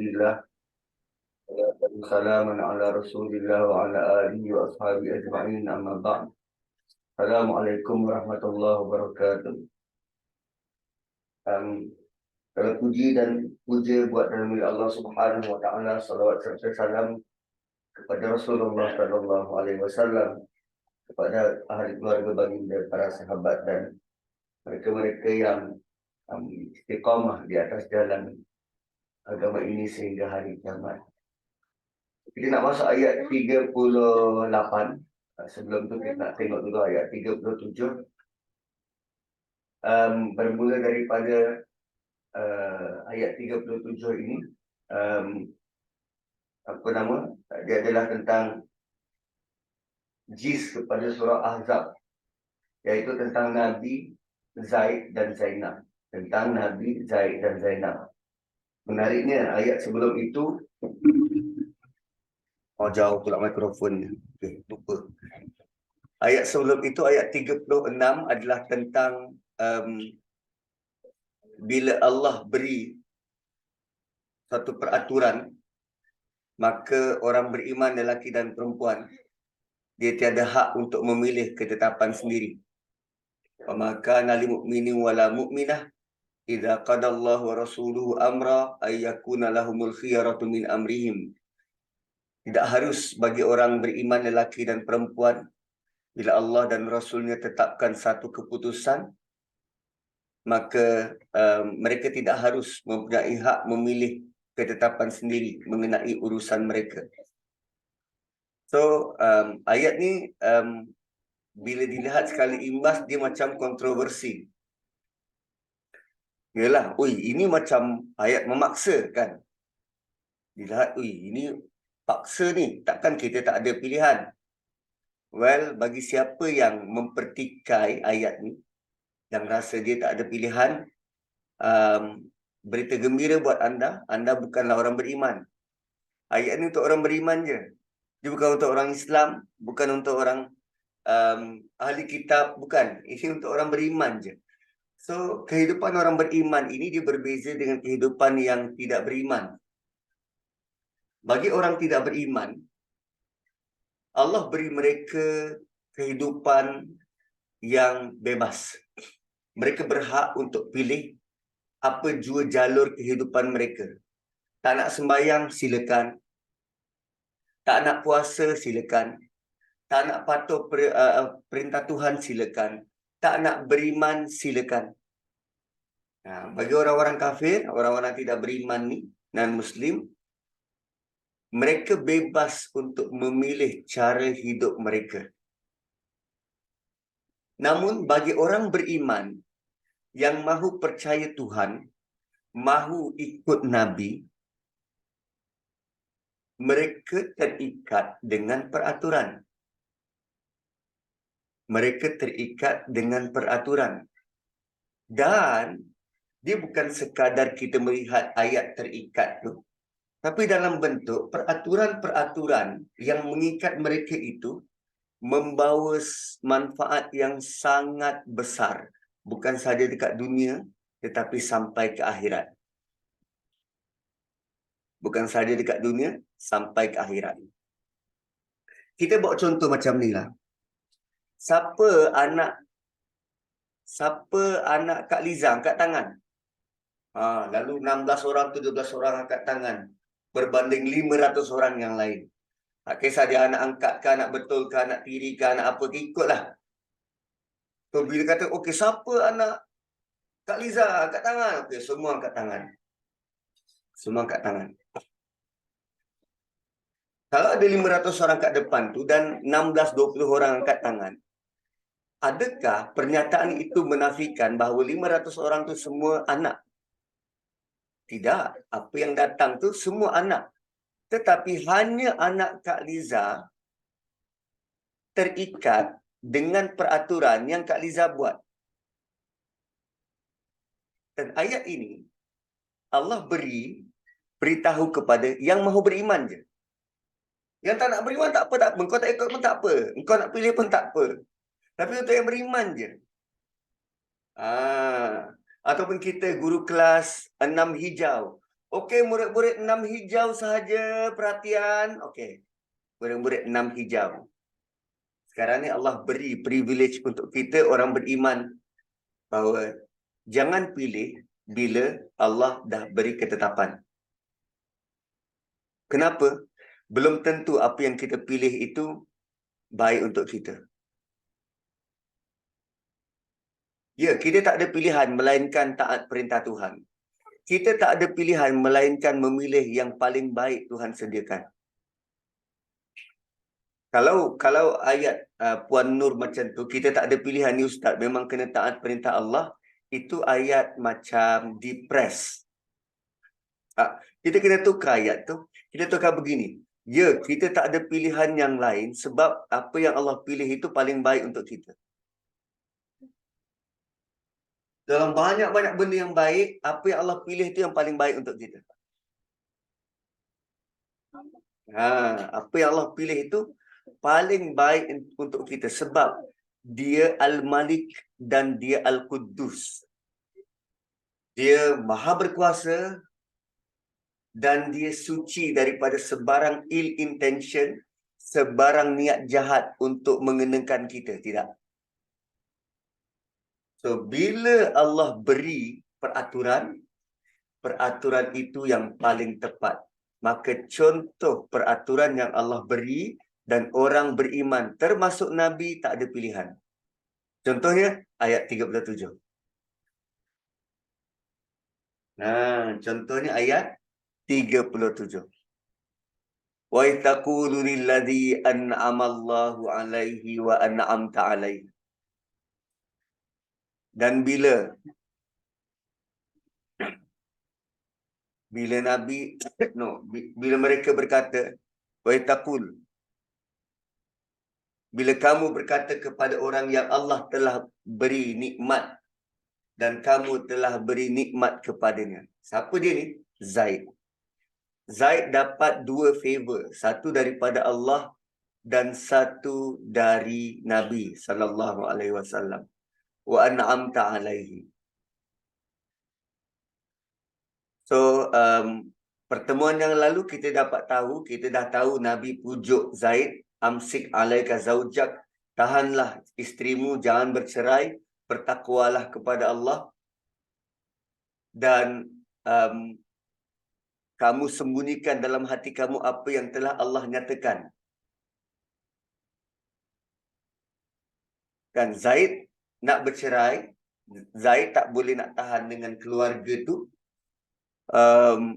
Alhamdulillah. Wassalamu ala Rasulillah wa ala alihi wa ashabihi ajma'in, amma ba'd. Assalamualaikum warahmatullahi wabarakatuh. Kalau puji dan puja buat dalam milik Allah Subhanahu wa taala, salawat serta salam kepada Rasulullah sallallahu alaihi wasallam, kepada ahli keluarga baginda, para sahabat dan mereka-mereka yang istiqamah di atas jalan agama ini sehingga hari kiamat. Kita nak masuk ayat 38. Sebelum tu kita nak tengok dulu ayat 37. Bermula daripada ayat 37 ini, dia adalah tentang jis kepada surah Ahzab, iaitu tentang Nabi Zaid dan Zainab. Tentang Nabi Zaid dan Zainab. Menariknya ayat sebelum itu, jauh pula mikrofonnya. Lupa. Ayat sebelum itu, ayat 36 adalah tentang bila Allah beri satu peraturan, maka orang beriman lelaki dan perempuan, dia tiada hak untuk memilih ketetapan sendiri. Wa ma kana lil mu'minin wala mu'minah idza qadallahu wa rasuluhu amra ay yakuna lahumul khiyaratu min amrihim. Tidak harus bagi orang beriman lelaki dan perempuan, bila Allah dan Rasulnya tetapkan satu keputusan, maka mereka tidak harus mempunyai hak memilih ketetapan sendiri mengenai urusan mereka. So, ayat ni bila dilihat sekali imbas, dia macam kontroversi. Yalah, ini macam ayat memaksa kan. Dilihat, ini paksa ni, takkan kita tak ada pilihan. Well, bagi siapa yang mempertikai ayat ni, yang rasa dia tak ada pilihan, berita gembira buat anda, anda bukanlah orang beriman. Ayat ni untuk orang beriman je. Dia bukan untuk orang Islam, bukan untuk orang ahli kitab, bukan. Ini untuk orang beriman je. So, kehidupan orang beriman ini dia berbeza dengan kehidupan yang tidak beriman. Bagi orang tidak beriman, Allah beri mereka kehidupan yang bebas. Mereka berhak untuk pilih apa jua jalur kehidupan mereka. Tak nak sembahyang, silakan. Tak nak puasa, silakan. Tak nak patuh perintah Tuhan, silakan. Tak nak beriman, silakan. Bagi orang-orang kafir, orang-orang tidak beriman ni, non-Muslim, mereka bebas untuk memilih cara hidup mereka. Namun bagi orang beriman yang mahu percaya Tuhan, mahu ikut Nabi, mereka terikat dengan peraturan. Mereka terikat dengan peraturan. Dan dia bukan sekadar kita melihat ayat terikat tu, tapi dalam bentuk peraturan-peraturan yang mengikat mereka itu membawa manfaat yang sangat besar. Bukan sahaja dekat dunia, tetapi sampai ke akhirat. Bukan sahaja dekat dunia, sampai ke akhirat. Kita buat contoh macam ni lah. Siapa anak Kak Liza angkat tangan? Lalu 16 orang, 17 orang angkat tangan. Berbanding 500 orang yang lain. Tak kisah dia anak angkat ke, anak betul ke, anak tiri ke, anak apa ke, ikutlah. So, bila kata, okey, siapa anak Kak Liza angkat tangan? Okey, semua angkat tangan. Semua angkat tangan. Kalau ada 500 orang kat depan tu dan 16-20 orang angkat tangan, adakah pernyataan itu menafikan bahawa 500 orang tu semua anak? Tidak. Apa yang datang tu semua anak. Tetapi hanya anak Kak Liza terikat dengan peraturan yang Kak Liza buat. Dan ayat ini, Allah beritahu kepada yang mahu beriman je. Yang tak nak beriman tak apa, tak apa. Engkau tak ikut pun tak apa. Engkau nak pilih pun tak apa. Tapi untuk yang beriman je. Ataupun kita guru kelas 6 hijau. Okey, murid-murid 6 hijau sahaja, perhatian. Okey, murid-murid 6 hijau. Sekarang ni Allah beri privilege untuk kita orang beriman bahawa jangan pilih bila Allah dah beri ketetapan. Kenapa? Belum tentu apa yang kita pilih itu baik untuk kita. Ya, kita tak ada pilihan melainkan taat perintah Tuhan. Kita tak ada pilihan melainkan memilih yang paling baik Tuhan sediakan. Kalau ayat Puan Nur macam tu, kita tak ada pilihan ni Ustaz, memang kena taat perintah Allah, itu ayat macam depress. Kita kena tukar ayat tu. Kita tukar begini. Ya, kita tak ada pilihan yang lain sebab apa yang Allah pilih itu paling baik untuk kita. Dalam banyak-banyak benda yang baik, apa yang Allah pilih itu yang paling baik untuk kita. Apa yang Allah pilih itu paling baik untuk kita sebab dia Al-Malik dan dia Al-Quddus. Dia Maha Berkuasa dan dia suci daripada sebarang ill intention, sebarang niat jahat untuk mengenakan kita. Tidak. So, bila Allah beri peraturan, peraturan itu yang paling tepat. Maka contoh peraturan yang Allah beri dan orang beriman termasuk Nabi tak ada pilihan. Contohnya ayat 37. Contohnya ayat 37. Wa taqulu lilladzi an'ama Allahu 'alaihi wa an'amta 'alaihi. Dan bila Nabi bila mereka berkata, wa taqul, bila kamu berkata kepada orang yang Allah telah beri nikmat dan kamu telah beri nikmat kepadanya. Siapa dia ni? Zaid. Zaid dapat 2 favor, satu daripada Allah dan satu dari Nabi sallallahu alaihi wasallam. Wa an'amta alaihi. So, pertemuan yang lalu kita dah tahu Nabi pujuk Zaid, amsik alaika zaujak, tahanlah isterimu, jangan bercerai, bertakwalah kepada Allah dan kamu sembunyikan dalam hati kamu apa yang telah Allah nyatakan. Kan Zaid nak bercerai, Zaid tak boleh nak tahan dengan keluarga tu.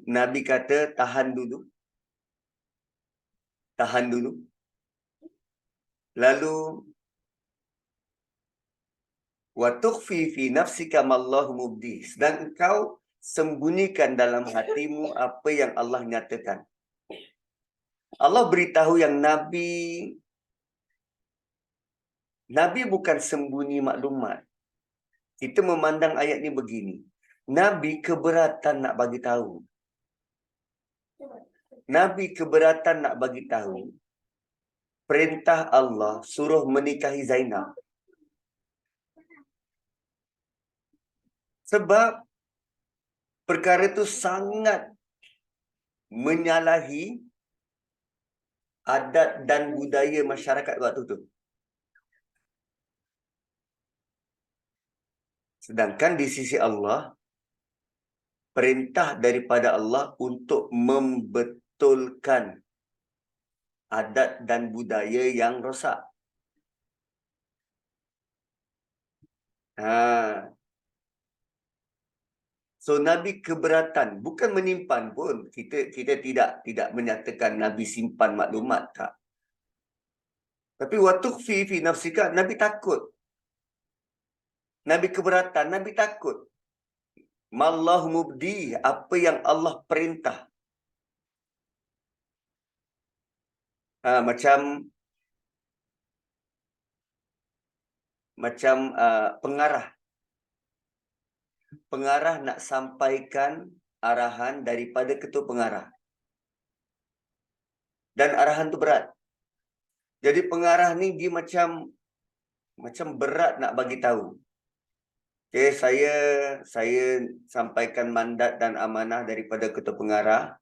Nabi kata tahan dulu. Lalu wa tukhfi fi nafsika ma Allahu mubdi, dan engkau sembunyikan dalam hatimu apa yang Allah nyatakan. Allah beritahu yang Nabi bukan sembunyi maklumat. Kita memandang ayat ni begini. Nabi keberatan nak bagi tahu. Nabi keberatan nak bagi tahu perintah Allah suruh menikahi Zainab. Sebab perkara itu sangat menyalahi adat dan budaya masyarakat waktu itu. Sedangkan di sisi Allah, perintah daripada Allah untuk membetulkan adat dan budaya yang rosak. So Nabi keberatan, bukan menyimpan pun. Kita tidak menyatakan Nabi simpan maklumat, tak. Tapi wa tukhfi fi nafsika, Nabi takut. Nabi keberatan, Nabi takut. Mallahu mubdi, apa yang Allah perintah. Macam pengarah. Pengarah nak sampaikan arahan daripada ketua pengarah. Dan arahan tu berat. Jadi pengarah ni dia macam berat nak bagi tahu. Okay, saya sampaikan mandat dan amanah daripada Ketua Pengarah,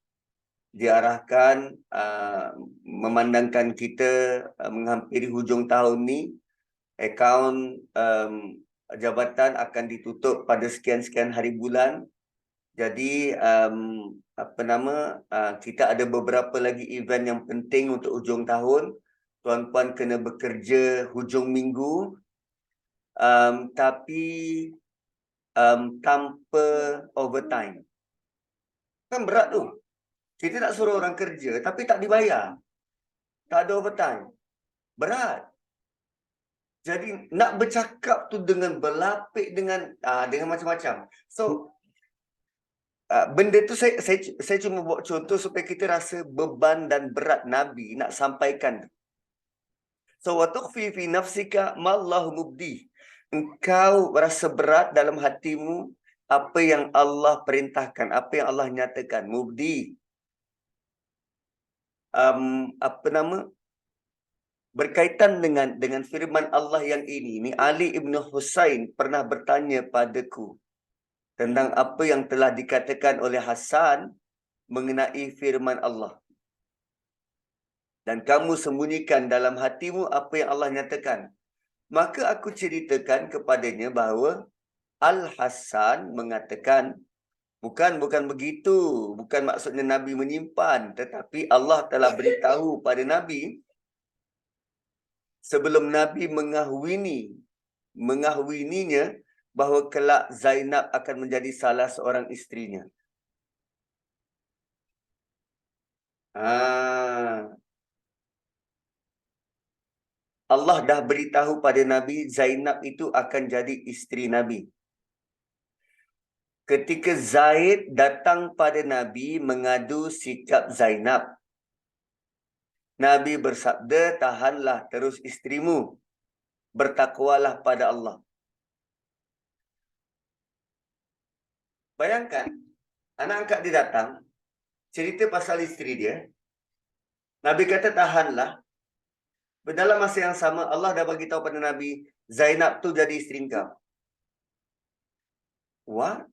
diarahkan memandangkan kita menghampiri hujung tahun ni, akaun jabatan akan ditutup pada sekian-sekian hari bulan. Jadi kita ada beberapa lagi event yang penting untuk hujung tahun. Tuan-puan kena bekerja hujung minggu, tapi tanpa overtime. Kan berat tu. Kita nak suruh orang kerja tapi tak dibayar. Tak ada overtime. Berat. Jadi nak bercakap tu dengan berlapik dengan macam-macam. So benda tu saya cuma buat contoh supaya kita rasa beban dan berat Nabi nak sampaikan. So wa tukhfi fi nafsika ma Allah mubdi. Engkau rasa berat dalam hatimu apa yang Allah perintahkan, apa yang Allah nyatakan. Mubdi. Berkaitan dengan firman Allah yang ini Ali Ibn Husain pernah bertanya padaku tentang apa yang telah dikatakan oleh Hasan mengenai firman Allah. Dan kamu sembunyikan dalam hatimu apa yang Allah nyatakan. Maka aku ceritakan kepadanya bahawa Al-Hasan mengatakan, bukan begitu. Bukan maksudnya Nabi menyimpan. Tetapi Allah telah beritahu pada Nabi sebelum Nabi mengahwininya bahawa kelak Zainab akan menjadi salah seorang isterinya. Allah dah beritahu pada Nabi Zainab itu akan jadi isteri Nabi. Ketika Zaid datang pada Nabi mengadu sikap Zainab, Nabi bersabda, tahanlah terus isterimu. Bertakwalah pada Allah. Bayangkan, anak angkat dia datang, cerita pasal isteri dia. Nabi kata tahanlah. Dalam masa yang sama, Allah dah bagi tahu pada Nabi, Zainab tu jadi isteri kau. What?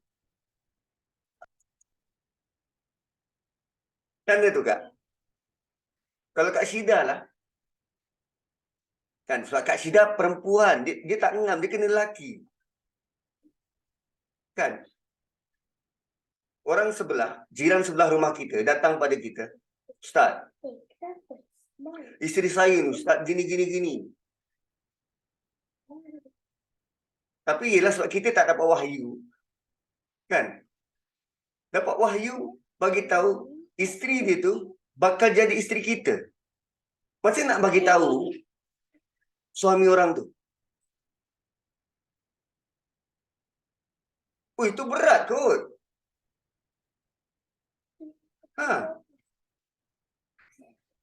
Tanda tu Kak. Kalau Kak Syida lah. Kan, sebab Kak Syida perempuan. Dia tak ngam, dia kena lelaki. Kan? Orang sebelah, jiran sebelah rumah kita, datang pada kita. Ustaz, isteri saya ni, Ustaz, gini. Tapi ialah sebab kita tak dapat wahyu. Kan? Dapat wahyu, bagi tahu isteri dia tu bakal jadi isteri kita. Macam nak bagi tahu suami orang tu? Oh, itu berat kot.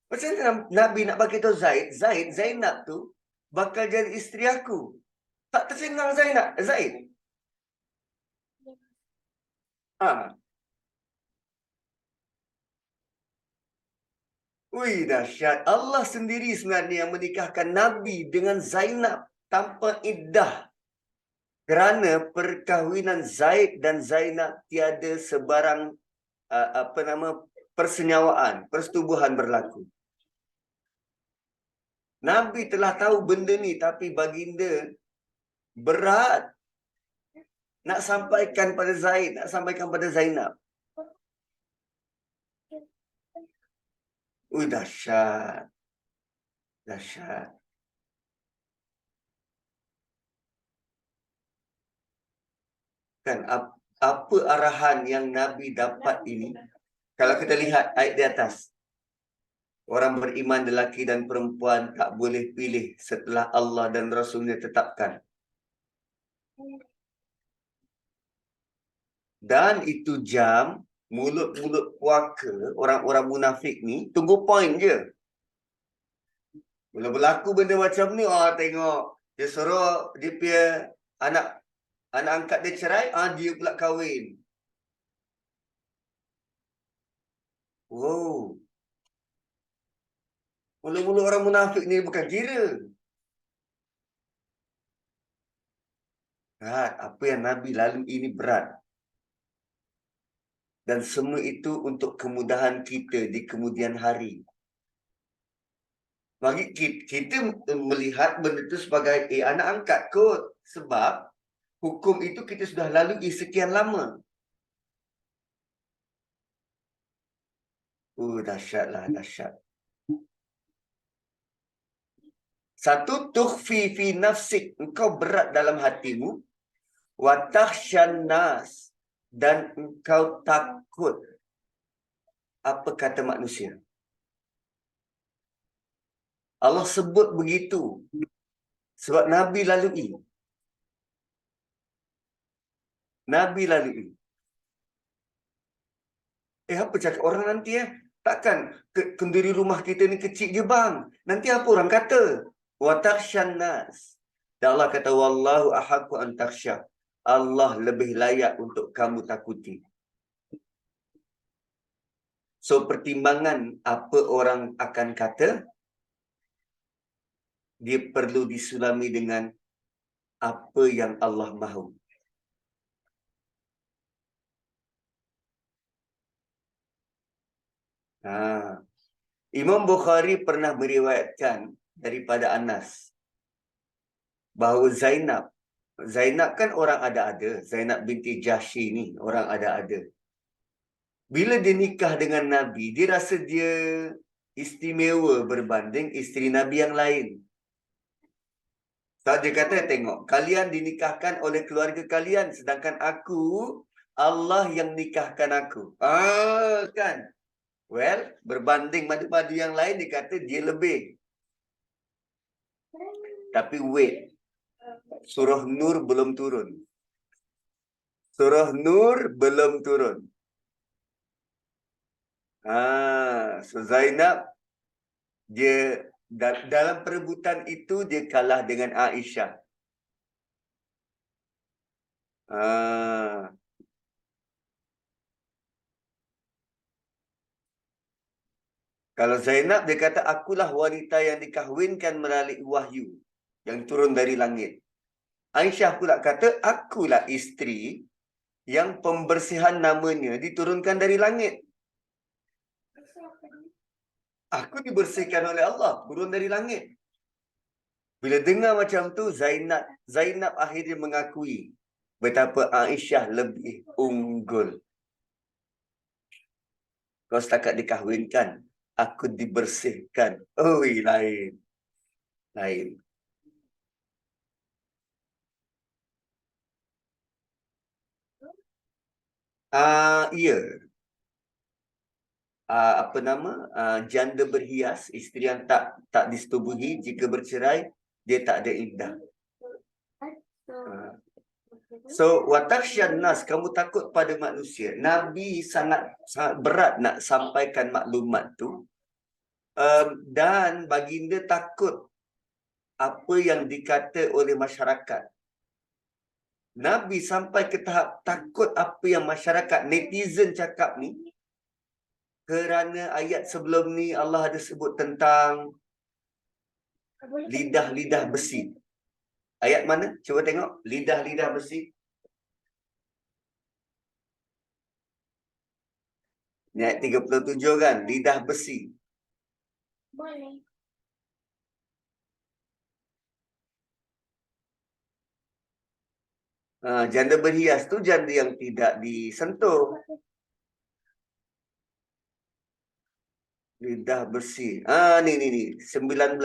Macam mana Nabi nak bagi tahu Zainab tu bakal jadi isteri aku? Tak tersengang Zaid. Dahsyat. Allah sendiri sebenarnya yang menikahkan Nabi dengan Zainab tanpa iddah. Kerana perkahwinan Zaid dan Zainab tiada sebarang persenyawaan, persetubuhan berlaku. Nabi telah tahu benda ni tapi baginda berat nak sampaikan pada Zaid, nak sampaikan pada Zainab. Dahsyat. Dahsyat. Kan apa arahan yang Nabi dapat ini? Kalau kita lihat ayat di atas. Orang beriman lelaki dan perempuan tak boleh pilih setelah Allah dan Rasulnya tetapkan. Dan itu jam mulut-mulut puaka orang-orang munafik ni tunggu point je. Bila berlaku benda macam ni, tengok dia suruh dia punya anak angkat dia cerai, dia pula kahwin. Wow. Mula-mula orang munafik ni bukan kira. Berat. Apa yang Nabi lalui ini berat. Dan semua itu untuk kemudahan kita di kemudian hari. Bagi kita melihat benda itu sebagai anak angkat kot. Sebab hukum itu kita sudah lalui sekian lama. Dahsyatlah, dahsyat. Satu, tukhfi fi nafsik. Engkau berat dalam hatimu. Wa takhsyan nas. Dan engkau takut apa kata manusia. Allah sebut begitu. Sebab Nabi lalui. Nabi lalui. Apa cakap orang nanti Takkan kenduri rumah kita ni kecil je bang. Nanti apa orang kata? Wa takhsyan nas. Dan Allah kata wallahu ahaqqu an takhsya. Allah lebih layak untuk kamu takuti. So pertimbangan apa orang akan kata, dia perlu disulami dengan apa yang Allah mahu. Imam Bukhari pernah meriwayatkan daripada Anas bahawa Zainab kan orang ada-ada. Zainab binti Jahsy ni orang ada-ada. Bila dia nikah dengan Nabi, dia rasa dia istimewa berbanding isteri Nabi yang lain. So, dia kata, tengok, kalian dinikahkan oleh keluarga kalian, sedangkan aku, Allah yang nikahkan aku. Kan? Well, berbanding madu-madu yang lain, dia kata dia lebih. Tapi wait, Surah Nur belum turun. Surah Nur belum turun. So Zainab, dia dalam perebutan itu dia kalah dengan Aisyah. Kalau Zainab, dia kata, akulah wanita yang dikahwinkan melalui wahyu yang turun dari langit. Aisyah pula kata, akulah isteri yang pembersihan namanya diturunkan dari langit. Aku dibersihkan oleh Allah, turun dari langit. Bila dengar macam tu, Zainab akhirnya mengakui betapa Aisyah lebih unggul. Kau setakat dikahwinkan, aku dibersihkan. Lain. Lain. Ya. Apa nama? Janda berhias, isteri yang tak disetubuhi, jika bercerai, dia tak ada iddah. So, watakhsyan nas, kamu takut pada manusia. Nabi sangat berat nak sampaikan maklumat tu. Dan baginda takut apa yang dikata oleh masyarakat. Nabi sampai ke tahap takut apa yang masyarakat, netizen cakap ni. Kerana ayat sebelum ni Allah ada sebut tentang lidah-lidah besi. Ayat mana? Cuba tengok. Lidah-lidah besi. Ni ayat 37 kan? Lidah besi. Boleh. Janda berhias tu janda yang tidak disentuh. Lidah besi. Ni 19.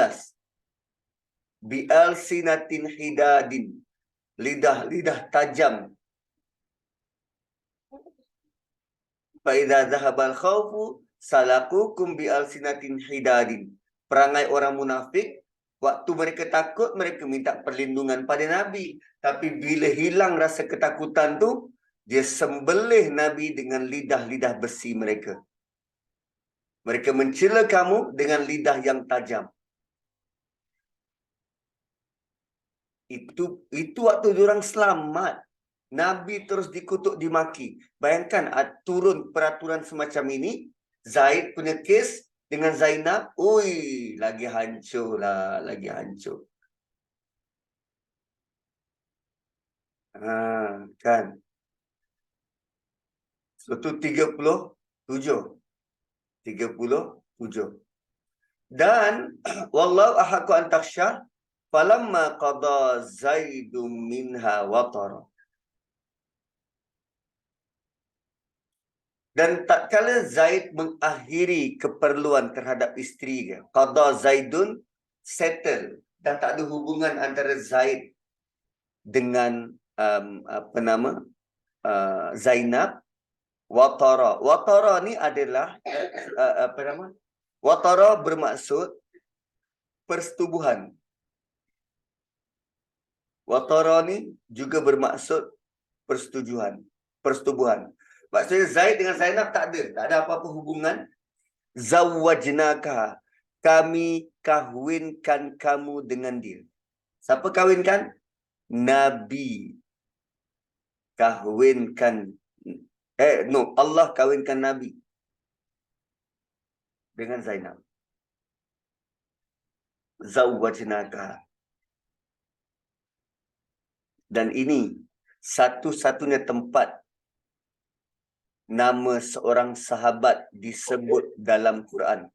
Bi'alsinatin hidadin. Lidah tajam. Fa'idha zahabal khawfu salakukum bi'alsinatin hidadin. Perangai orang munafik, waktu mereka takut, mereka minta perlindungan pada Nabi. Tapi bila hilang rasa ketakutan tu, dia sembelih Nabi dengan lidah-lidah besi mereka. Mereka mencela kamu dengan lidah yang tajam. Itu waktu diorang selamat. Nabi terus dikutuk, dimaki. Bayangkan turun peraturan semacam ini, Zaid punya kes dengan Zainab, lagi hancur lah, lagi hancur. Kan. Itu 37. 37. Dan wallahu ahaqqu an takhsha falamma qada Zaidun minha watara. Dan tak kala Zaid mengakhiri keperluan terhadap isteri dia, qada Zaidun, settle, dah tak ada hubungan antara Zaid dengan Zainab. Watara. Watara ni adalah Watara bermaksud persetubuhan. Watara ni juga bermaksud persetubuhan. Maksudnya Zaid dengan Zainab tak ada apa-apa hubungan. Zawwajnaka, kami kahwinkan kamu dengan dia. Siapa kahwinkan? Nabi kahwinkan. Allah kahwinkan Nabi dengan Zainab. Zawwajnaka. Dan ini satu-satunya tempat nama seorang sahabat disebut dalam Quran.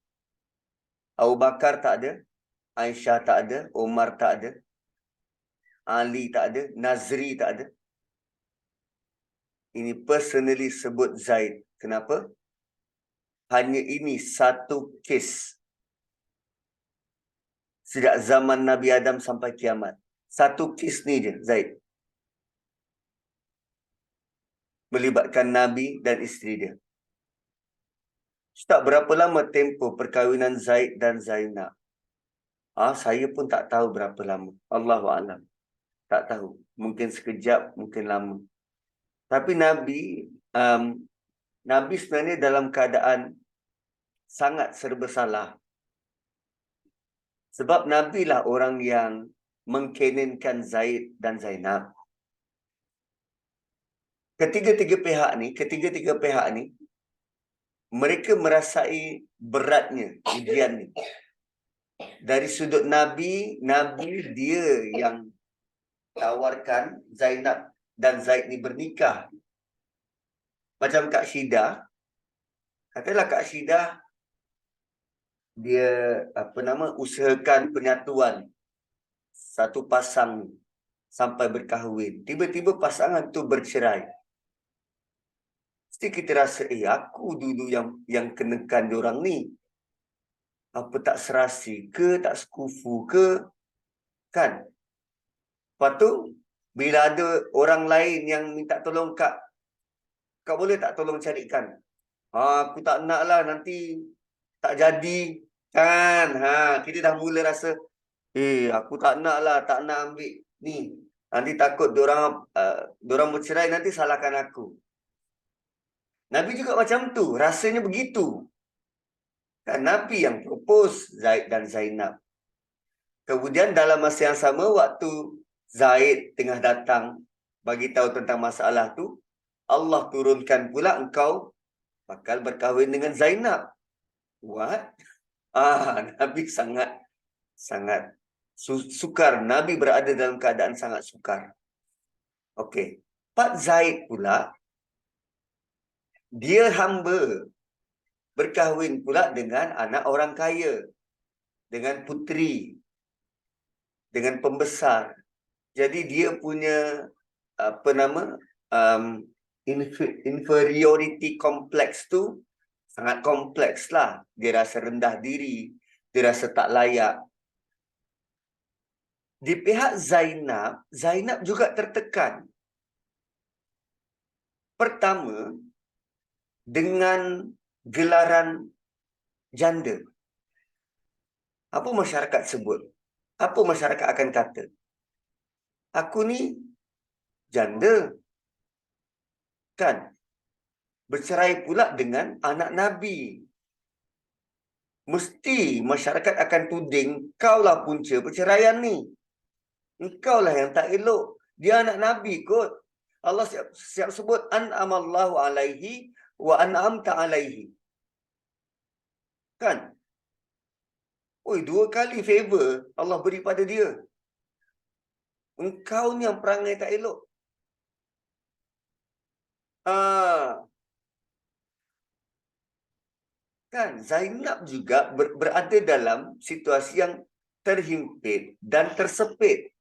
Abu Bakar tak ada, Aisyah tak ada, Umar tak ada, Ali tak ada, Nazri tak ada. Ini personally sebut Zaid. Kenapa? Hanya ini satu kes sejak zaman Nabi Adam sampai kiamat. Satu kes ni je, Zaid. Melibatkan Nabi dan isteri dia. Tak berapa lama tempoh perkahwinan Zaid dan Zainab? Saya pun tak tahu berapa lama. Allahu a'lam. Tak tahu. Mungkin sekejap, mungkin lama. Tapi Nabi sebenarnya dalam keadaan sangat serba salah. Sebab Nabi lah orang yang mengkenenkan Zaid dan Zainab. Ketiga-tiga pihak ni, mereka merasai beratnya ujian ni. Dari sudut Nabi dia yang tawarkan Zainab dan Zaid ni bernikah. Macam Kak Syida, katalah Kak Syida dia usahakan penyatuan satu pasang sampai berkahwin. Tiba-tiba pasangan tu bercerai. Mesti kita rasa, aku dulu yang kenakan diorang ni. Apa tak serasi ke, tak sekufu ke? Kan? Lepas tu, bila ada orang lain yang minta tolong Kak boleh tak tolong carikan? Aku tak nak lah, nanti tak jadi. Kan? Kita dah mula rasa, aku tak nak lah, tak nak ambil ni. Nanti takut diorang bercerai, nanti salahkan aku. Nabi juga macam tu, rasanya begitu. Kan Nabi yang propose Zaid dan Zainab. Kemudian dalam masa yang sama, waktu Zaid tengah datang bagi tahu tentang masalah tu, Allah turunkan pula engkau bakal berkahwin dengan Zainab. What? Nabi sangat sukar. Nabi berada dalam keadaan sangat sukar. Okey. Pak Zaid pula, dia hamba. Berkahwin pula dengan anak orang kaya. Dengan puteri. Dengan pembesar. Jadi dia punya inferiority complex tu sangat kompleks lah. Dia rasa rendah diri. Dia rasa tak layak. Di pihak Zainab juga tertekan. Pertama, dengan gelaran janda. Apa masyarakat sebut? Apa masyarakat akan kata? Aku ni janda. Kan? Bercerai pula dengan anak Nabi. Mesti masyarakat akan tuding, kaulah punca perceraian ni. Engkaulah yang tak elok. Dia anak Nabi kot. Allah siap sebut, an'amallahu alaihi wa an'amta alaihi. Kan? Dua kali favor Allah beri pada dia. Engkau ni yang perangai tak elok. Kan Zainab juga berada dalam situasi yang terhimpit dan tersepit.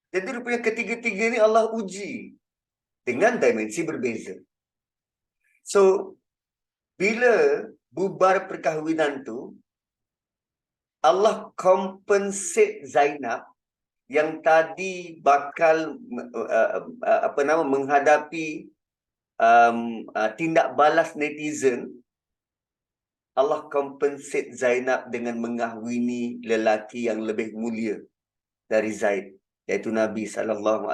Jadi rupanya ketiga-tiga ni Allah uji dengan dimensi berbeza. So, bila bubar perkahwinan tu, Allah compensate Zainab yang tadi bakal menghadapi tindak balas netizen. Allah compensate Zainab dengan mengahwini lelaki yang lebih mulia dari Zaid, iaitu Nabi SAW.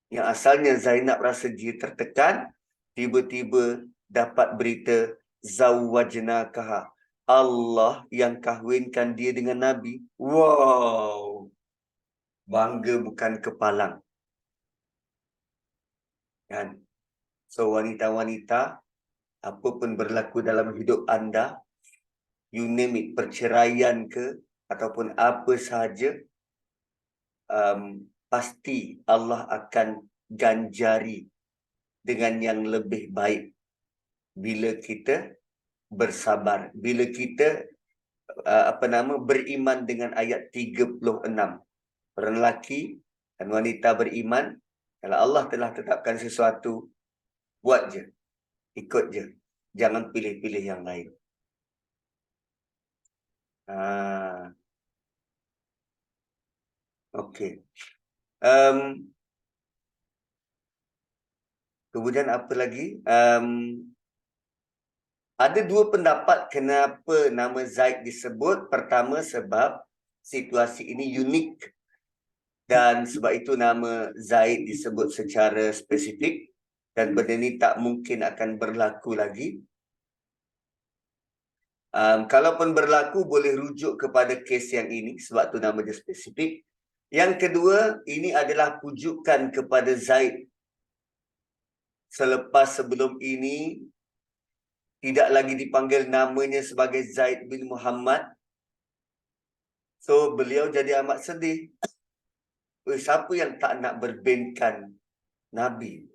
Yang asalnya Zainab rasa dia tertekan, tiba-tiba dapat berita zawwajnakaha, Allah yang kahwinkan dia dengan Nabi. Wow, bangga bukan kepalang. Kan? So wanita-wanita, apa pun berlaku dalam hidup anda, you name it, perceraian ke ataupun apa sahaja, pasti Allah akan ganjari dengan yang lebih baik bila kita bersabar, bila kita beriman dengan ayat 36. Orang lelaki dan wanita beriman, kalau Allah telah tetapkan sesuatu, buat je, ikut je, jangan pilih-pilih yang lain. Okey. Kemudian apa lagi? Ada dua pendapat kenapa nama Zaid disebut. Pertama, sebab situasi ini unik. Dan sebab itu nama Zaid disebut secara spesifik. Dan benda ini tak mungkin akan berlaku lagi. Kalaupun berlaku, boleh rujuk kepada kes yang ini. Sebab tu nama dia spesifik. Yang kedua, ini adalah pujukan kepada Zaid. Selepas sebelum ini, tidak lagi dipanggil namanya sebagai Zaid bin Muhammad. So, beliau jadi amat sedih. Siapa yang tak nak berbinkan Nabi?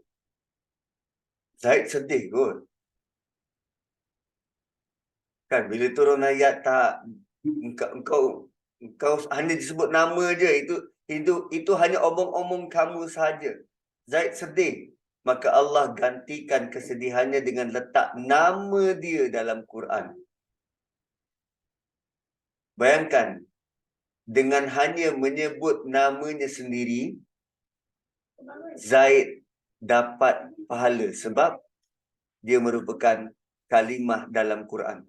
Zaid sedih kot. Kan, bila turun ayat tak, engkau hanya disebut nama je. Itu hanya omong-omong kamu sahaja. Zaid sedih. Maka Allah gantikan kesedihannya dengan letak nama dia dalam Quran. Bayangkan, dengan hanya menyebut namanya sendiri, Zaid dapat pahala sebab dia merupakan kalimah dalam Quran.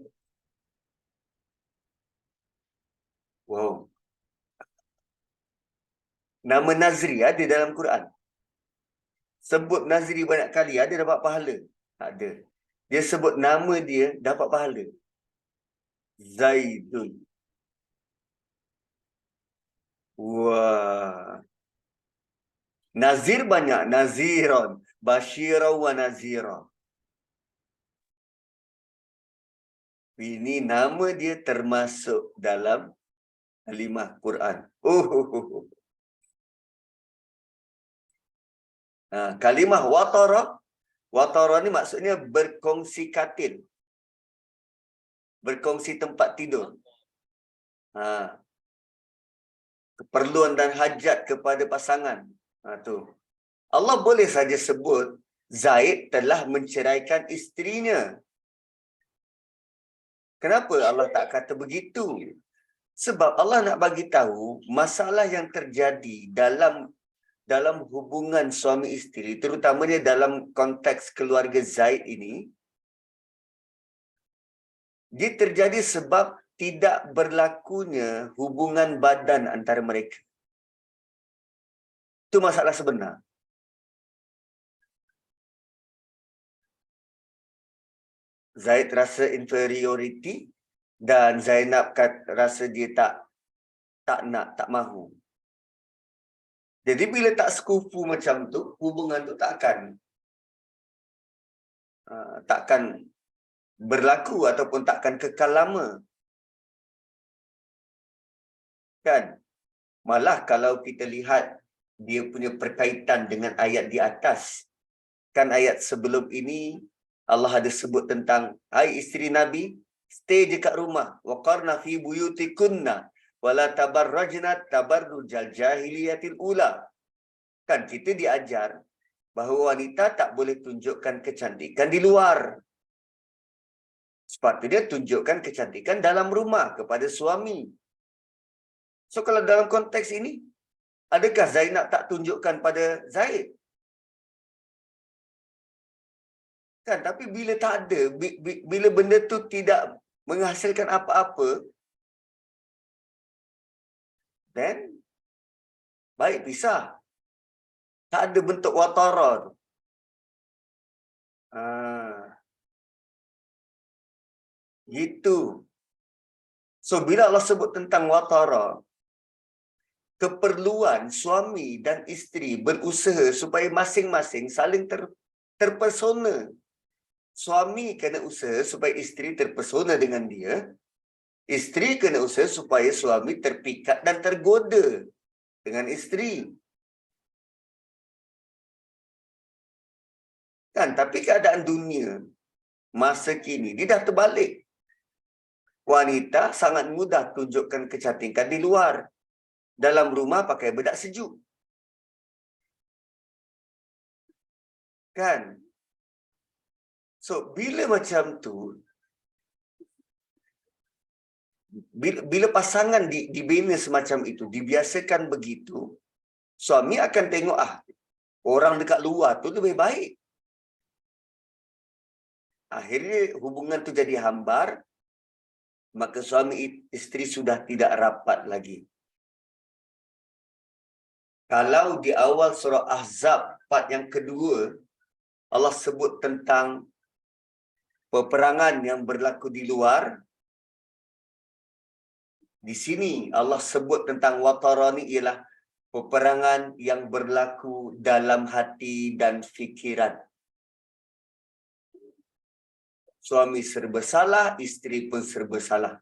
Wow. Nama Nazri ada dalam Quran. Sebut Nazri banyak kali, ada dapat pahala? Tak ada. Dia sebut nama dia, dapat pahala. Zaidun. Wah. Nazir banyak. Naziron. Bashira wa nazira. Ini nama dia termasuk dalam kalimah Quran. Kalimah watara. Watara ni maksudnya berkongsi berkongsi tempat tidur. Keperluan dan hajat kepada pasangan. Tu. Allah boleh saja sebut Zaid telah menceraikan isterinya. Kenapa Allah tak kata begitu? Sebab Allah nak bagi tahu masalah yang terjadi dalam hubungan suami isteri, terutamanya dalam konteks keluarga Zaid ini, dia terjadi sebab tidak berlakunya hubungan badan antara mereka. Itu masalah sebenar. Zaid rasa inferiority dan Zainab rasa dia tak nak, tak mahu. Jadi bila tak sekufu macam tu, hubungan tu takkan berlaku ataupun takkan kekal lama. Kan? Malah kalau kita lihat dia punya berkaitan dengan ayat di atas. Kan ayat sebelum ini Allah ada sebut tentang, hai isteri Nabi, stay dekat rumah, waqarna fi buyutikunna wala tabarrajna tabarrujal jahiliyatil ula. Kan kita diajar bahawa wanita tak boleh tunjukkan kecantikan di luar. Sepatutnya tunjukkan kecantikan dalam rumah kepada suami. So kalau dalam konteks ini, adakah Zainab tak tunjukkan pada Zaid? Kan, tapi bila tak ada, bila benda tu tidak menghasilkan apa-apa, then baik pisah. Tak ada bentuk watara tu. Gitu. So bila Allah sebut tentang watara, keperluan suami dan isteri berusaha supaya masing-masing saling terpesona. Suami kena usaha supaya isteri terpesona dengan dia. Isteri kena usaha supaya suami terpikat dan tergoda dengan isteri. Kan, tapi keadaan dunia masa kini dia dah terbalik. Wanita sangat mudah tunjukkan kecantikan di luar. Dalam rumah pakai bedak sejuk. Kan? So, bila macam tu, bila pasangan dibina semacam itu, dibiasakan begitu, suami akan tengok, orang dekat luar tu lebih baik. Akhirnya hubungan tu jadi hambar, maka suami isteri sudah tidak rapat lagi. Kalau di awal surah Ahzab, part yang kedua, Allah sebut tentang peperangan yang berlaku di luar. Di sini Allah sebut tentang watara ni ialah peperangan yang berlaku dalam hati dan fikiran. Suami serba salah, isteri pun serba salah.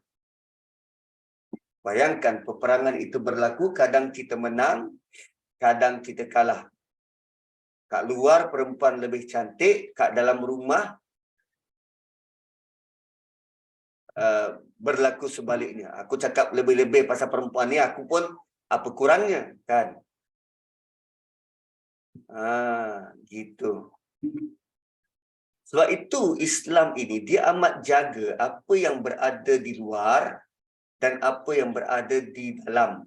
Bayangkan peperangan itu berlaku, kadang kita menang, kadang kita kalah. Kat luar perempuan lebih cantik, kat dalam rumah berlaku sebaliknya. Aku cakap lebih-lebih pasal perempuan ni, aku pun apa kurangnya, kan? Gitu. Sebab itu Islam ini dia amat jaga apa yang berada di luar dan apa yang berada di dalam.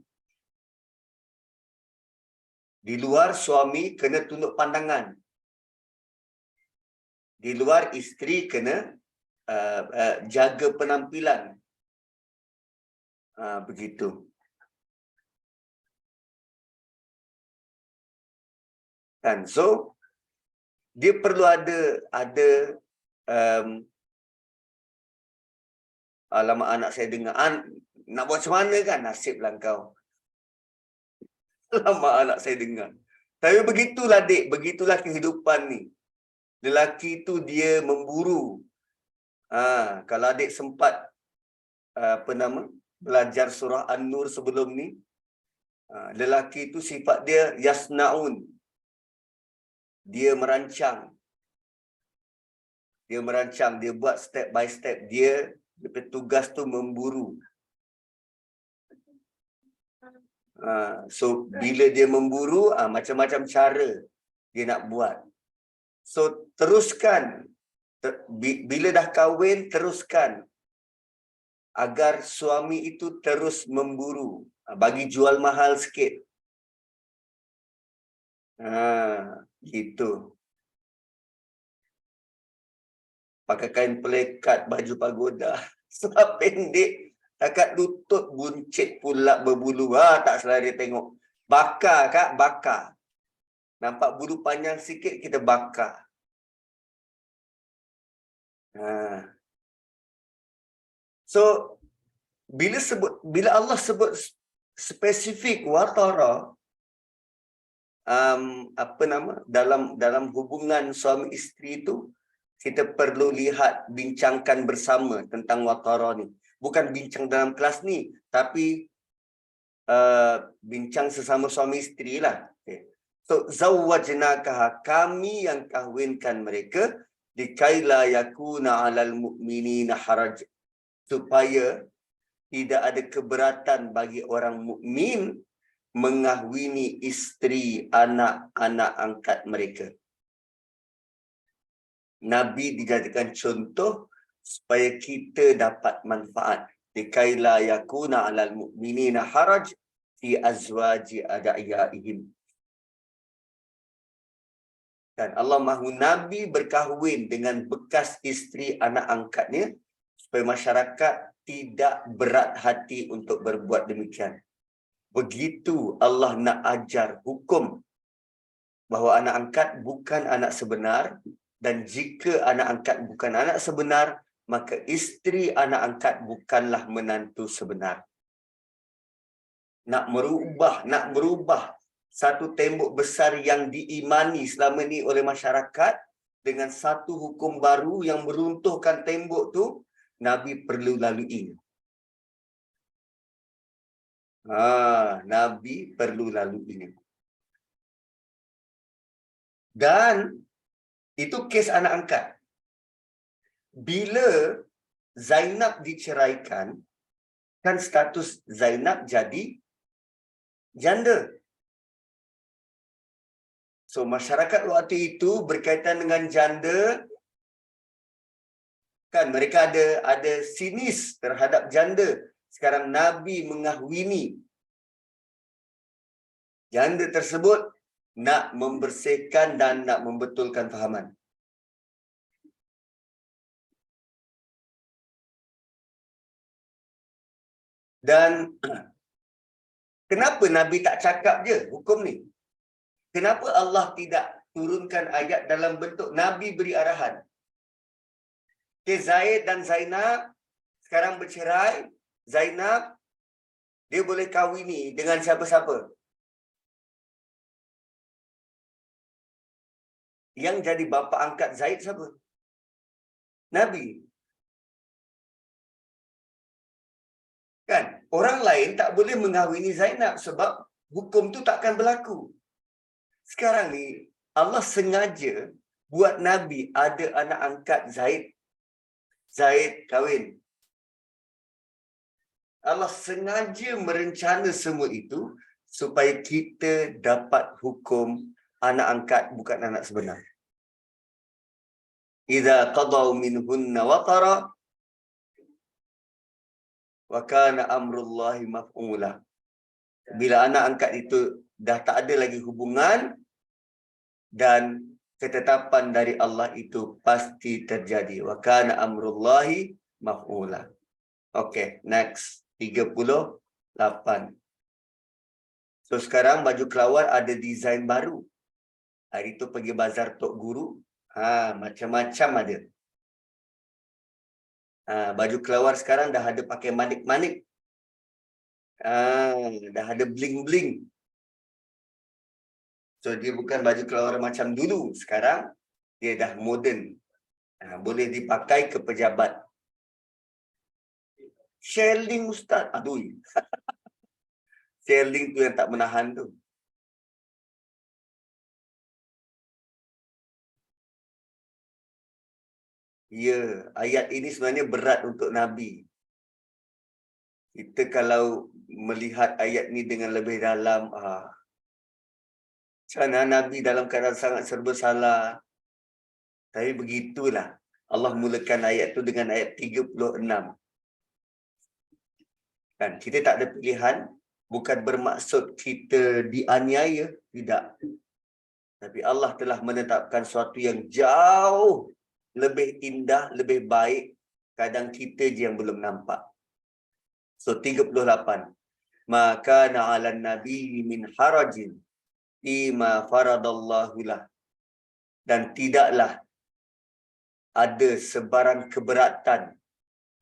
Di luar suami kena tunduk pandangan. Di luar isteri kena jaga penampilan. Begitu. Kan, so dia perlu ada alamak anak saya dengar, nak buat macam mana kan, nasiblah kau. Alamak anak saya dengar. Tapi begitulah dik, begitulah kehidupan ni. Lelaki tu dia memburu. Kalau adik sempat belajar surah An-Nur sebelum ni, lelaki tu sifat dia yasnaun. Dia merancang. Dia buat step by step. Dia tugas tu memburu. So bila dia memburu, macam-macam cara dia nak buat. So teruskan. Bila dah kahwin, teruskan agar suami itu terus memburu, bagi jual mahal sikit. Gitu. Pakai kain pelekat, baju pagoda, sebab pendek, dekat lutut, buncit pula berbulu. Tak selari tengok. Bakar kak, bakar. Nampak bulu panjang sikit, kita bakar. So, bila Allah sebut spesifik watara, dalam hubungan suami isteri itu, kita perlu lihat, bincangkan bersama tentang watara ni. Bukan bincang dalam kelas ni, tapi bincang sesama suami isteri lah. Okay. So zawwajnakaha, kami yang kahwinkan mereka, dikaila yakuna 'alal mu'minina haraj, supaya tidak ada keberatan bagi orang mukmin mengahwini isteri anak-anak angkat mereka. Nabi dijadikan contoh supaya kita dapat manfaat. Dikaila yakuna 'alal mu'minina haraj fi azwaji ad'iyaihim. Dan Allah mahu Nabi berkahwin dengan bekas isteri anak angkatnya supaya masyarakat tidak berat hati untuk berbuat demikian. Begitu Allah nak ajar hukum bahawa anak angkat bukan anak sebenar, dan jika anak angkat bukan anak sebenar, maka isteri anak angkat bukanlah menantu sebenar. Nak merubah satu tembok besar yang diimani selama ni oleh masyarakat dengan satu hukum baru yang meruntuhkan tembok tu, Nabi perlu lalui. Nabi perlu lalui. Dan itu kes anak angkat. Bila Zainab diceraikan, kan status Zainab jadi janda. So masyarakat waktu itu berkaitan dengan janda, kan mereka ada sinis terhadap janda. Sekarang Nabi mengahwini janda tersebut, nak membersihkan dan nak membetulkan fahaman. Dan kenapa Nabi tak cakap je hukum ni? Kenapa Allah tidak turunkan ayat dalam bentuk Nabi beri arahan? Okay, Zaid dan Zainab sekarang bercerai. Zainab, dia boleh kahwini dengan siapa-siapa. Yang jadi bapa angkat Zaid siapa? Nabi. Kan? Orang lain tak boleh mengahwini Zainab sebab hukum tu takkan berlaku. Sekarang ni Allah sengaja buat Nabi ada anak angkat Zaid. Zaid kahwin. Allah sengaja merencana semua itu supaya kita dapat hukum anak angkat bukan anak sebenar. Idza qadaw minhunna watara wa kana amrullahi maf'ula. Bila anak angkat itu dah tak ada lagi hubungan dan ketetapan dari Allah itu pasti terjadi. Wa kana amrullahi maf'ula. Okay, next. 38. So sekarang baju kelawar ada design baru. Hari tu pergi bazar Tok Guru, macam-macam ada. Baju kelawar sekarang dah ada pakai manik-manik. Dah ada bling-bling. So dia bukan baju kelawar macam dulu. Sekarang dia dah moden. Boleh dipakai ke pejabat. Shelling Ustaz. Aduh. Shelling tu yang tak menahan tu. Ya, ayat ini sebenarnya berat untuk Nabi. Kita kalau melihat ayat ni dengan lebih dalam, macam mana Nabi dalam keadaan sangat serba salah. Tapi begitulah. Allah mulakan ayat tu dengan ayat 36. Kan, kita tak ada pilihan. Bukan bermaksud kita dianiaya. Tidak. Tapi Allah telah menetapkan sesuatu yang jauh lebih indah, lebih baik. Kadang kita je yang belum nampak. So 38. Maka na'alan nabi min harajin ima faradallahu lah. Dan tidaklah ada sebarang keberatan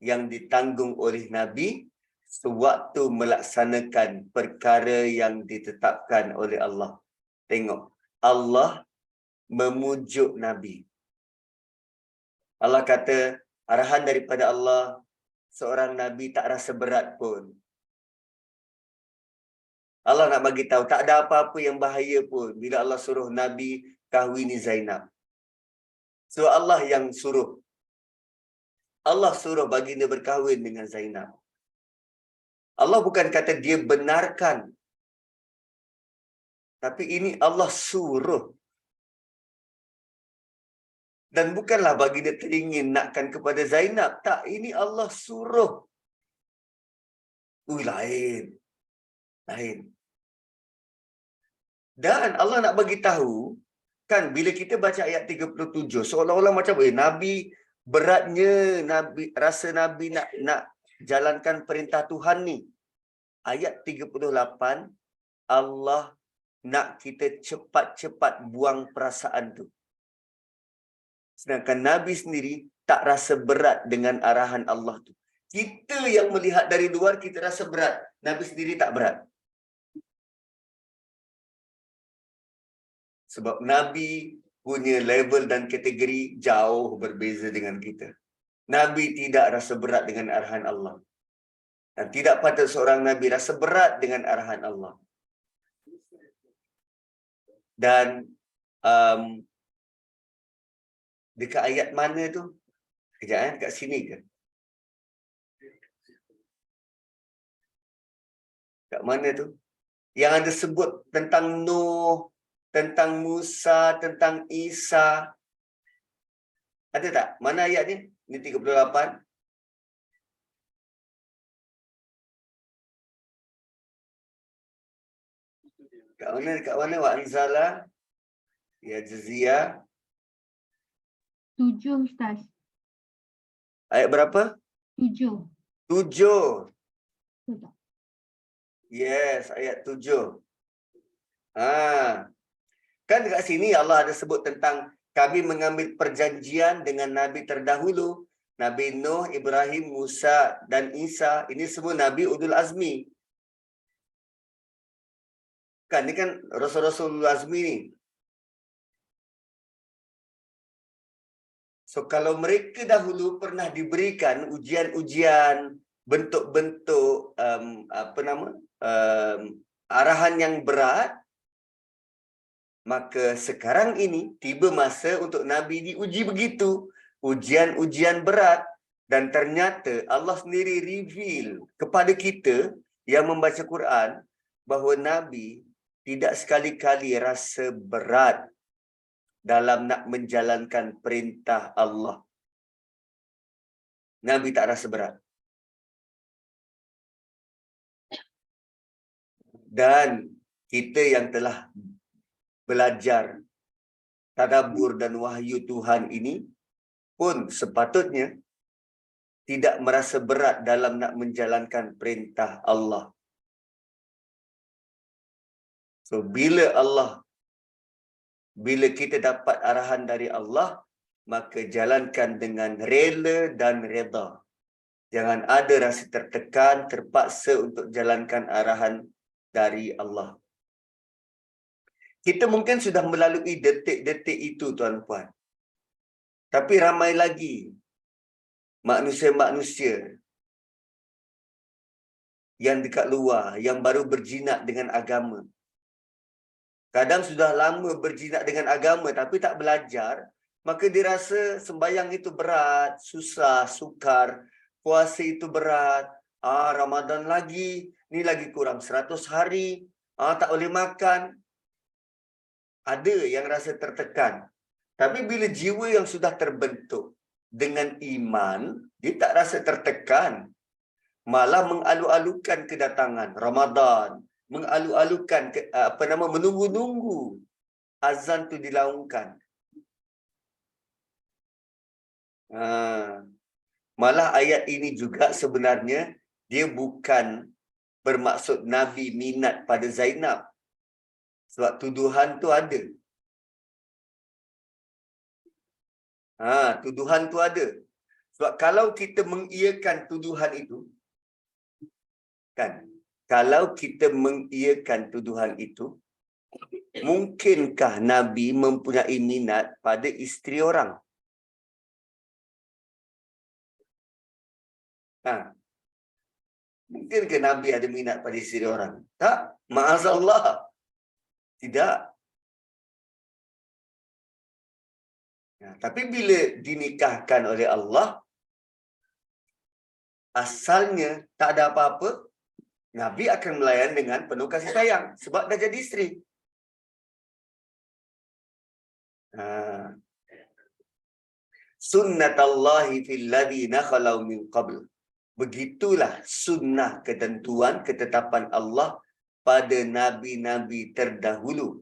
yang ditanggung oleh Nabi sewaktu melaksanakan perkara yang ditetapkan oleh Allah. Tengok, Allah memujuk Nabi. Allah kata, arahan daripada Allah, seorang Nabi tak rasa berat pun. Allah nak bagi tahu tak ada apa-apa yang bahaya pun bila Allah suruh Nabi kahwini Zainab. So Allah yang suruh. Allah suruh baginda berkahwin dengan Zainab. Allah bukan kata dia benarkan. Tapi ini Allah suruh. Dan bukanlah baginda teringin nakkan kepada Zainab. Tak, ini Allah suruh. Lain. Lain. Dan Allah nak bagi tahu, kan bila kita baca ayat 37, seolah-olah macam, Nabi beratnya, rasa Nabi nak jalankan perintah Tuhan ni. Ayat 38, Allah nak kita cepat-cepat buang perasaan tu. Sedangkan Nabi sendiri tak rasa berat dengan arahan Allah tu. Kita yang melihat dari luar, kita rasa berat. Nabi sendiri tak berat. Sebab Nabi punya level dan kategori jauh berbeza dengan kita. Nabi tidak rasa berat dengan arahan Allah. Dan tidak patut seorang Nabi rasa berat dengan arahan Allah. Dan dekat ayat mana tu? Kejap dekat sini ke? Kat mana tu? Yang ada sebut tentang Nuh, tentang Musa, tentang Isa. Ada tak? Mana ayat ni? Ini 38. Kat mana? Dekat mana? Wa anzala ya jazia. 7, Ustaz. Ayat berapa? 7. 7. Betul tak? Yes, ayat 7. Kan dekat sini Allah ada sebut tentang kami mengambil perjanjian dengan Nabi terdahulu. Nabi Nuh, Ibrahim, Musa dan Isa. Ini semua Nabi Ulul Azmi. Kan ni kan Rasul-Rasul Ulul Azmi ni. So kalau mereka dahulu pernah diberikan ujian-ujian, bentuk-bentuk arahan yang berat, maka sekarang ini tiba masa untuk Nabi diuji begitu, ujian-ujian berat, dan ternyata Allah sendiri reveal kepada kita yang membaca Quran bahawa Nabi tidak sekali-kali rasa berat dalam nak menjalankan perintah Allah. Nabi tak rasa berat. Dan kita yang telah belajar tadabbur dan wahyu Tuhan ini pun sepatutnya tidak merasa berat dalam nak menjalankan perintah Allah. So bila kita dapat arahan dari Allah, maka jalankan dengan rela dan reda. Jangan ada rasa tertekan, terpaksa untuk jalankan arahan dari Allah. Kita mungkin sudah melalui detik-detik itu, tuan-puan. Tapi ramai lagi manusia-manusia yang dekat luar, yang baru berjinak dengan agama. Kadang sudah lama berjinak dengan agama tapi tak belajar, maka dia rasa sembahyang itu berat, susah, sukar, puasa itu berat, Ramadan lagi, ni lagi kurang 100 hari, tak boleh makan. Ada yang rasa tertekan. Tapi bila jiwa yang sudah terbentuk dengan iman, dia tak rasa tertekan. Malah mengalu-alukan kedatangan Ramadan, mengalu-alukan menunggu-nunggu azan tu dilaungkan. Malah ayat ini juga sebenarnya dia bukan bermaksud Nabi minat pada Zainab. Sebab tuduhan tu ada. Tuduhan tu ada. Sebab kalau kita mengiyakan tuduhan itu, kan? Kalau kita mengiyakan tuduhan itu, mungkinkah Nabi mempunyai minat pada isteri orang? Mungkin ke Nabi ada minat pada isteri orang? Tak, ma'azallah. Tidak. Tapi bila dinikahkan oleh Allah, asalnya tak ada apa-apa, Nabi akan melayan dengan penuh kasih sayang sebab dah jadi isteri. Sunnatallahi fil ladina khalau min qabl. Begitulah sunnah ketentuan ketetapan Allah pada nabi-nabi terdahulu.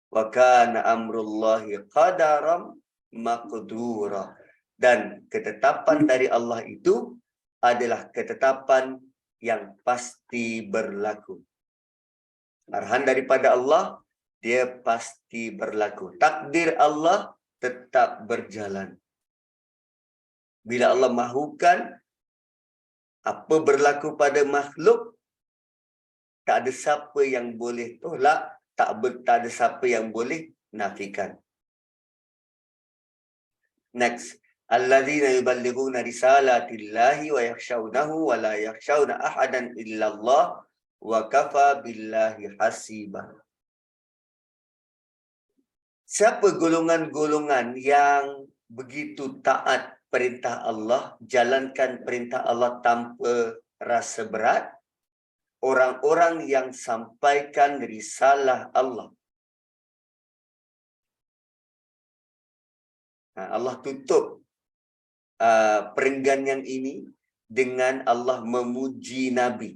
Wa kana amrullahi qadaram maqdura. Dan ketetapan dari Allah itu adalah ketetapan yang pasti berlaku. Arahan daripada Allah, dia pasti berlaku. Takdir Allah tetap berjalan. Bila Allah mahukan apa berlaku pada makhluk, tak ada siapa yang boleh tolak, tak ada siapa yang boleh nafikan. Next. Alladzina yuballighuna risalatillahi wa yakhshawnahu wa la yakhshawna ahadan illallah wa kafa billahi hasiba. Siapa golongan-golongan yang begitu taat perintah Allah, jalankan perintah Allah tanpa rasa berat? Orang-orang yang sampaikan risalah Allah. Allah tutup perenggan yang ini dengan Allah memuji Nabi.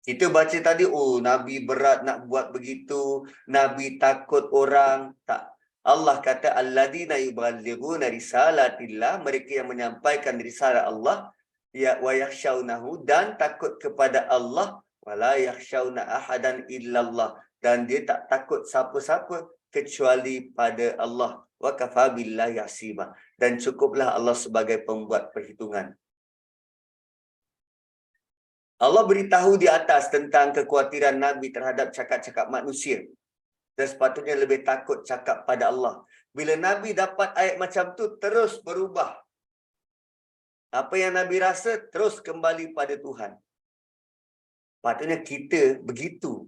Kita baca tadi, oh Nabi berat nak buat begitu, Nabi takut orang. Tak. Allah kata, alladzina yuballighuna risalatillah, mereka yang menyampaikan risalah Allah, ya wa yakhshawnahu, dan takut kepada Allah, wala yakhshawna ahadan illallah, dan dia tak takut siapa-siapa kecuali pada Allah. Wa kafa billahi hasiba, dan cukuplah Allah sebagai pembuat perhitungan. Allah beritahu di atas tentang kekhawatiran Nabi terhadap cakap-cakap manusia. Dan sepatutnya lebih takut cakap pada Allah. Bila Nabi dapat ayat macam tu, terus berubah. Apa yang Nabi rasa, terus kembali pada Tuhan. Patutnya kita begitu.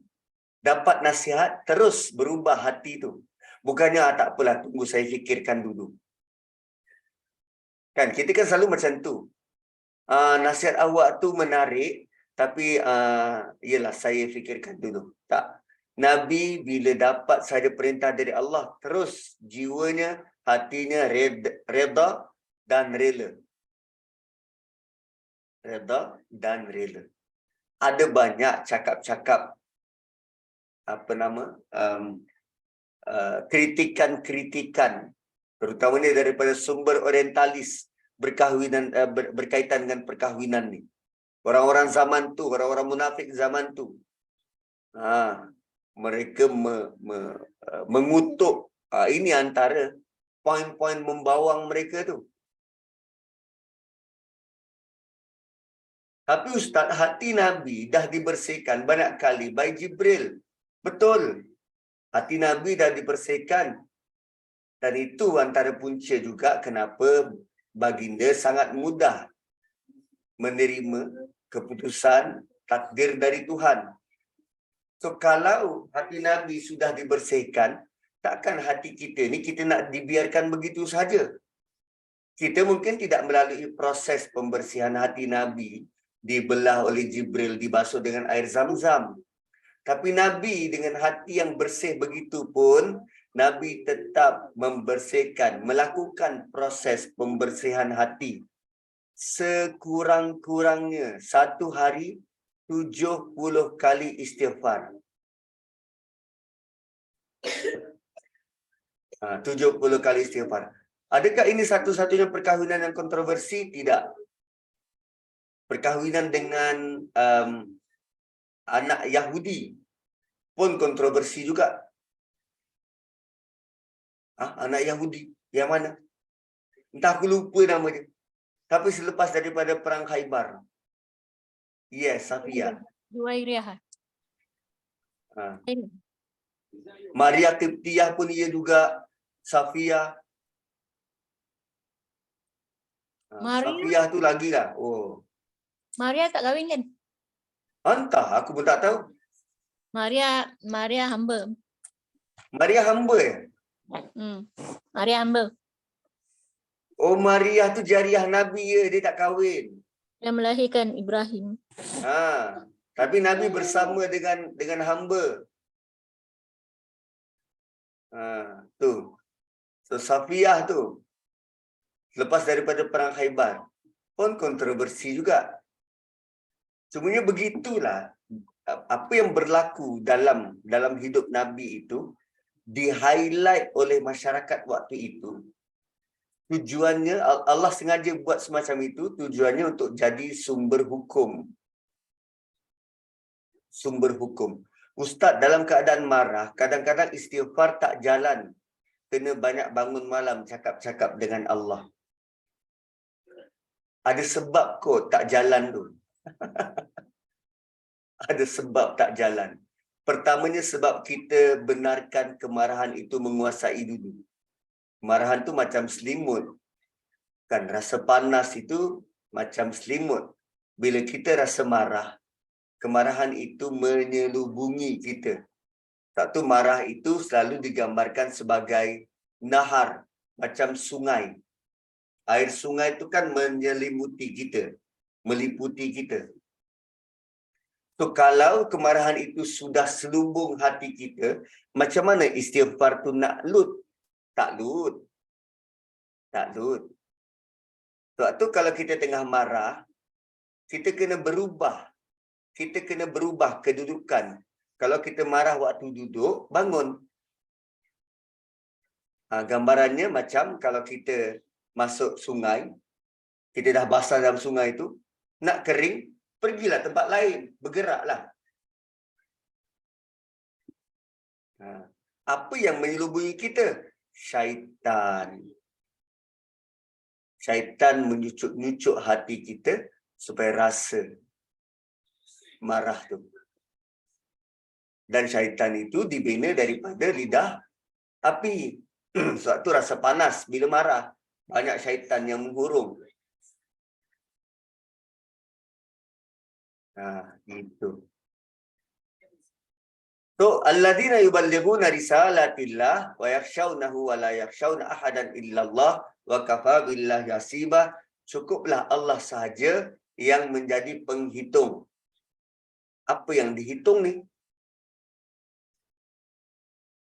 Dapat nasihat, terus berubah hati tu. Bukannya, tak apalah, tunggu saya fikirkan dulu. Kan, kita kan selalu macam tu. Nasihat awak tu menarik, tapi yelah, saya fikirkan dulu. Tak. Nabi bila dapat saja perintah dari Allah, terus jiwanya, hatinya reda dan rela. Reda dan rela. Ada banyak cakap-cakap, kritikan-kritikan, terutamanya daripada sumber orientalis berkaitan dengan perkahwinan ni. Orang-orang zaman tu, orang-orang munafik zaman tu, mereka mengutuk. Ini antara poin-poin membawang mereka tu. Tapi Ustaz, hati Nabi dah dibersihkan banyak kali by Jibril. Betul. Hati Nabi dah dibersihkan. Dan itu antara punca juga kenapa baginda sangat mudah menerima keputusan takdir dari Tuhan. So, kalau hati Nabi sudah dibersihkan, takkan hati kita ni kita nak dibiarkan begitu saja. Kita mungkin tidak melalui proses pembersihan hati Nabi, dibelah oleh Jibril, dibasuh dengan air Zam-Zam. Tapi Nabi dengan hati yang bersih begitu pun, Nabi tetap membersihkan, melakukan proses pembersihan hati. Sekurang-kurangnya 1 hari 70 kali istighfar. 70 kali istighfar. Adakah ini satu-satunya perkahwinan yang kontroversi? Tidak. Perkahwinan dengan anak Yahudi pun kontroversi juga. Anak Yahudi yang mana? Entah, aku lupa nama dia. Tapi selepas daripada perang Khaybar. Yes, Safia. Juwairiyah. Maria Qibtiyah pun ia juga. Safia. Maria? Safia tu lagi lah. Oh. Maria tak kahwin kan? Entah, aku pun tak tahu. Maria hamba. Maria hamba ya? Maria hamba. Oh, Maria tu jariah Nabi ya, dia tak kahwin. Dia melahirkan Ibrahim. Tapi Nabi bersama dengan hamba. Tu. So Safiyah tu lepas daripada perang Khaibar pun kontroversi juga. Cumanya begitulah apa yang berlaku dalam hidup Nabi itu di-highlight oleh masyarakat waktu itu. Tujuannya Allah sengaja buat semacam itu, tujuannya untuk jadi sumber hukum. Sumber hukum. Ustaz dalam keadaan marah, kadang-kadang istighfar tak jalan. Kena banyak bangun malam cakap-cakap dengan Allah. Ada sebab kot tak jalan tu. Ada sebab tak jalan. Pertamanya sebab kita benarkan kemarahan itu menguasai dulu. Kemarahan tu macam selimut. Kan rasa panas itu macam selimut. Bila kita rasa marah, kemarahan itu menyelubungi kita. Satu marah itu selalu digambarkan sebagai nahar, macam sungai. Air sungai itu kan menyelimuti kita, meliputi kita. So kalau kemarahan itu sudah selubung hati kita, macam mana istighfar tu nak lut? Tak lut. Tak lut. Sebab tu kalau kita tengah marah, kita kena berubah. Kita kena berubah kedudukan. Kalau kita marah waktu duduk, bangun. Gambarannya macam kalau kita masuk sungai, kita dah basah dalam sungai itu, nak kering, pergilah tempat lain, bergeraklah. Apa yang menyelubungi kita? Syaitan. Syaitan menyucuk-nyucuk hati kita supaya rasa marah tu. Dan syaitan itu dibina daripada lidah api. Sebab tu rasa panas bila marah. Banyak syaitan yang menghurung. Itu. So, alladzina yuballighuna risalatillah wa yakhshawnahu wa la yakhshawna ahadan illallah wa kafa billahi hasiba. Cukuplah Allah sahaja yang menjadi penghitung. Apa yang dihitung ni?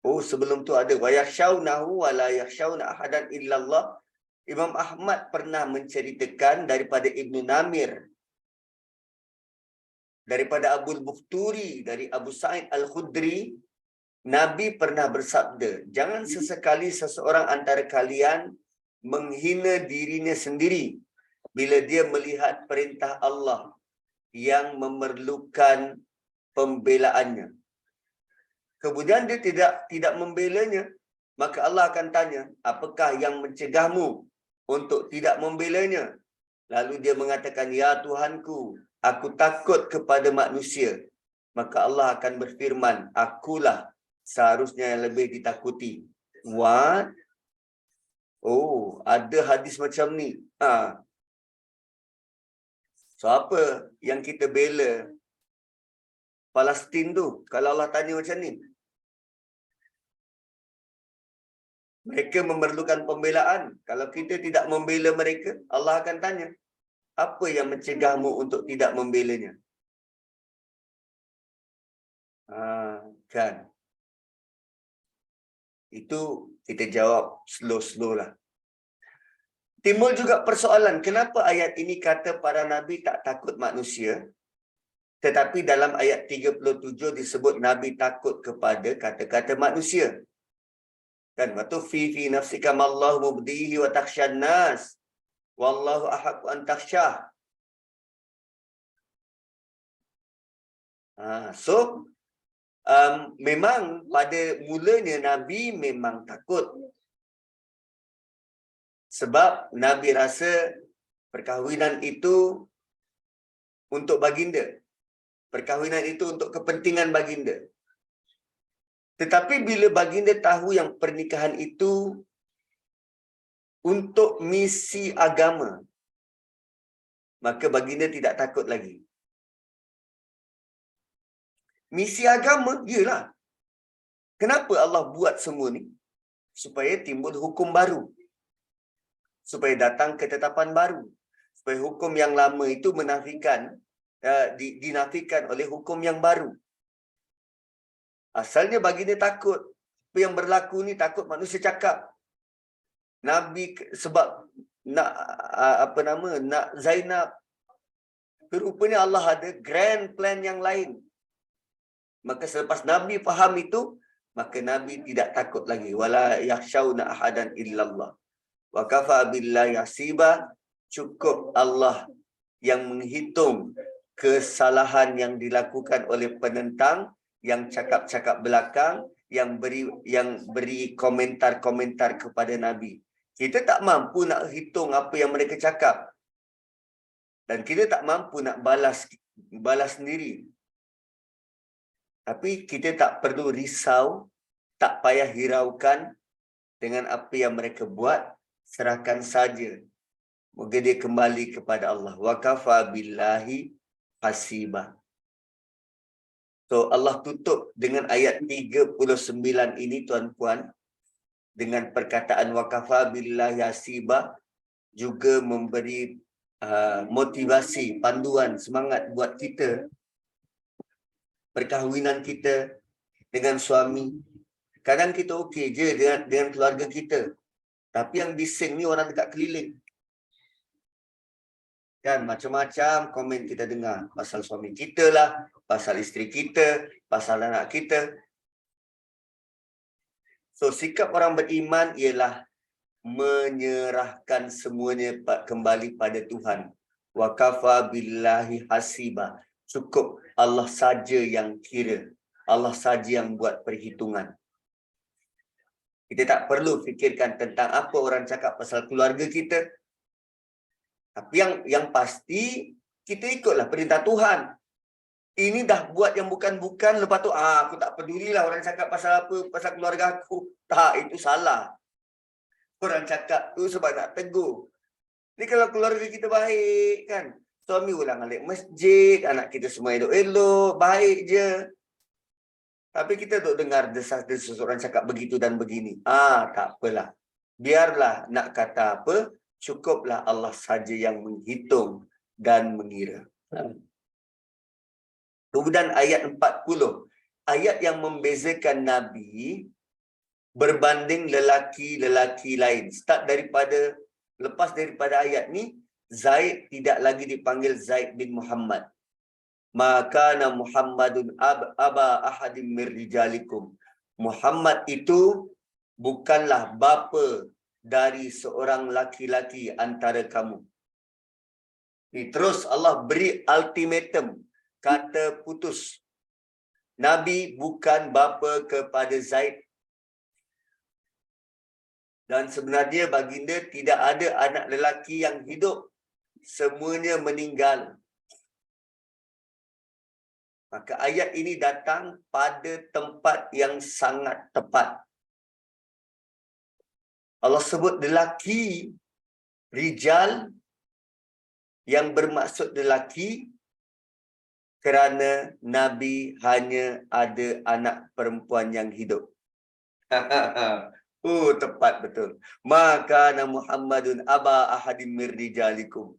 Oh, sebelum tu ada wa yakhshawnahu wa la yakhshawna ahadan illallah. Imam Ahmad pernah menceritakan daripada Ibnu Namir, daripada Abul Bukhturi, dari Abu Sa'id Al-Khudri, Nabi pernah bersabda, jangan sesekali seseorang antara kalian menghina dirinya sendiri bila dia melihat perintah Allah yang memerlukan pembelaannya. Kemudian dia tidak membelanya, maka Allah akan tanya, apakah yang mencegahmu untuk tidak membelanya? Lalu dia mengatakan, ya Tuhanku, aku takut kepada manusia. Maka Allah akan berfirman, akulah seharusnya yang lebih ditakuti. What? Oh, ada hadis macam ni. So apa yang kita bela Palestin tu kalau Allah tanya macam ni? Mereka memerlukan pembelaan. Kalau kita tidak membela mereka, Allah akan tanya, apa yang mencegahmu untuk tidak membelanya? Kan? Itu kita jawab slow-slow lah. Timbul juga persoalan, kenapa ayat ini kata para Nabi tak takut manusia, tetapi dalam ayat 37 disebut Nabi takut kepada kata-kata manusia. Kan? Waktu fi nafsika mallahu mubdihi wa takhsyan nas. Wallahu ahaqqu an takhsyah. Memang pada mulanya Nabi memang takut. Sebab Nabi rasa perkahwinan itu untuk baginda. Perkahwinan itu untuk kepentingan baginda. Tetapi bila baginda tahu yang pernikahan itu untuk misi agama, maka baginda tidak takut lagi. Misi agama, iyalah. Kenapa Allah buat semua ni? Supaya timbul hukum baru. Supaya datang ketetapan baru. Supaya hukum yang lama itu dinafikan oleh hukum yang baru. Asalnya baginda takut. Apa yang berlaku ni takut manusia cakap. Nabi sebab nak nak Zainab. Rupanya Allah ada grand plan yang lain. Maka selepas Nabi faham itu, maka Nabi tidak takut lagi. Wala yakhshawna ahadan illallah. Wa kafa billahi hasiba. Cukup Allah yang menghitung kesalahan yang dilakukan oleh penentang, yang cakap-cakap belakang, yang beri komentar-komentar kepada Nabi. Kita tak mampu nak hitung apa yang mereka cakap. Dan kita tak mampu nak balas sendiri. Tapi kita tak perlu risau, tak payah hiraukan dengan apa yang mereka buat, serahkan saja. Moga dia kembali kepada Allah. Wa kafa billahi hasiba. So Allah tutup dengan ayat 39 ini tuan-puan, dengan perkataan wa kafa billahi hasiba, juga memberi motivasi, panduan, semangat buat kita. Perkahwinan kita dengan suami, kadang kita okey je dengan keluarga kita, tapi yang bising ni orang dekat keliling. Kan macam-macam komen kita dengar pasal suami kita lah, pasal isteri kita, pasal anak kita. So sikap orang beriman ialah menyerahkan semuanya kembali pada Tuhan. Wa kafa billahi hasiba. Cukup Allah saja yang kira. Allah saja yang buat perhitungan. Kita tak perlu fikirkan tentang apa orang cakap pasal keluarga kita. Tapi yang pasti, kita ikutlah perintah Tuhan. Ini dah buat yang bukan-bukan, lepas tu aku tak pedulilah orang cakap pasal apa, pasal keluarga aku. Tak, itu salah. Orang cakap tu sebab nak tegur. Ni kalau keluarga kita baik kan, suami ulang alik masjid, anak kita semua elok-elok, baik je. Tapi kita duk dengar desas-desus orang cakap begitu dan begini. Tak apalah. Biarlah nak kata apa, cukuplah Allah saja yang menghitung dan mengira. Kemudian ayat 40. Ayat yang membezakan Nabi berbanding lelaki-lelaki lain. Lepas daripada ayat ni, Zaid tidak lagi dipanggil Zaid bin Muhammad. Maka Muhammadun aba ahadim mir rijalikum. Muhammad itu bukanlah bapa dari seorang laki-laki antara kamu. Terus Allah beri ultimatum, kata putus. Nabi bukan bapa kepada Zaid. Dan sebenarnya baginda tidak ada anak lelaki yang hidup. Semuanya meninggal. Maka ayat ini datang pada tempat yang sangat tepat. Allah sebut lelaki, rijal, yang bermaksud lelaki kerana Nabi hanya ada anak perempuan yang hidup. Tepat betul. Maka Muhammadun aba ahadim mir rijalikum.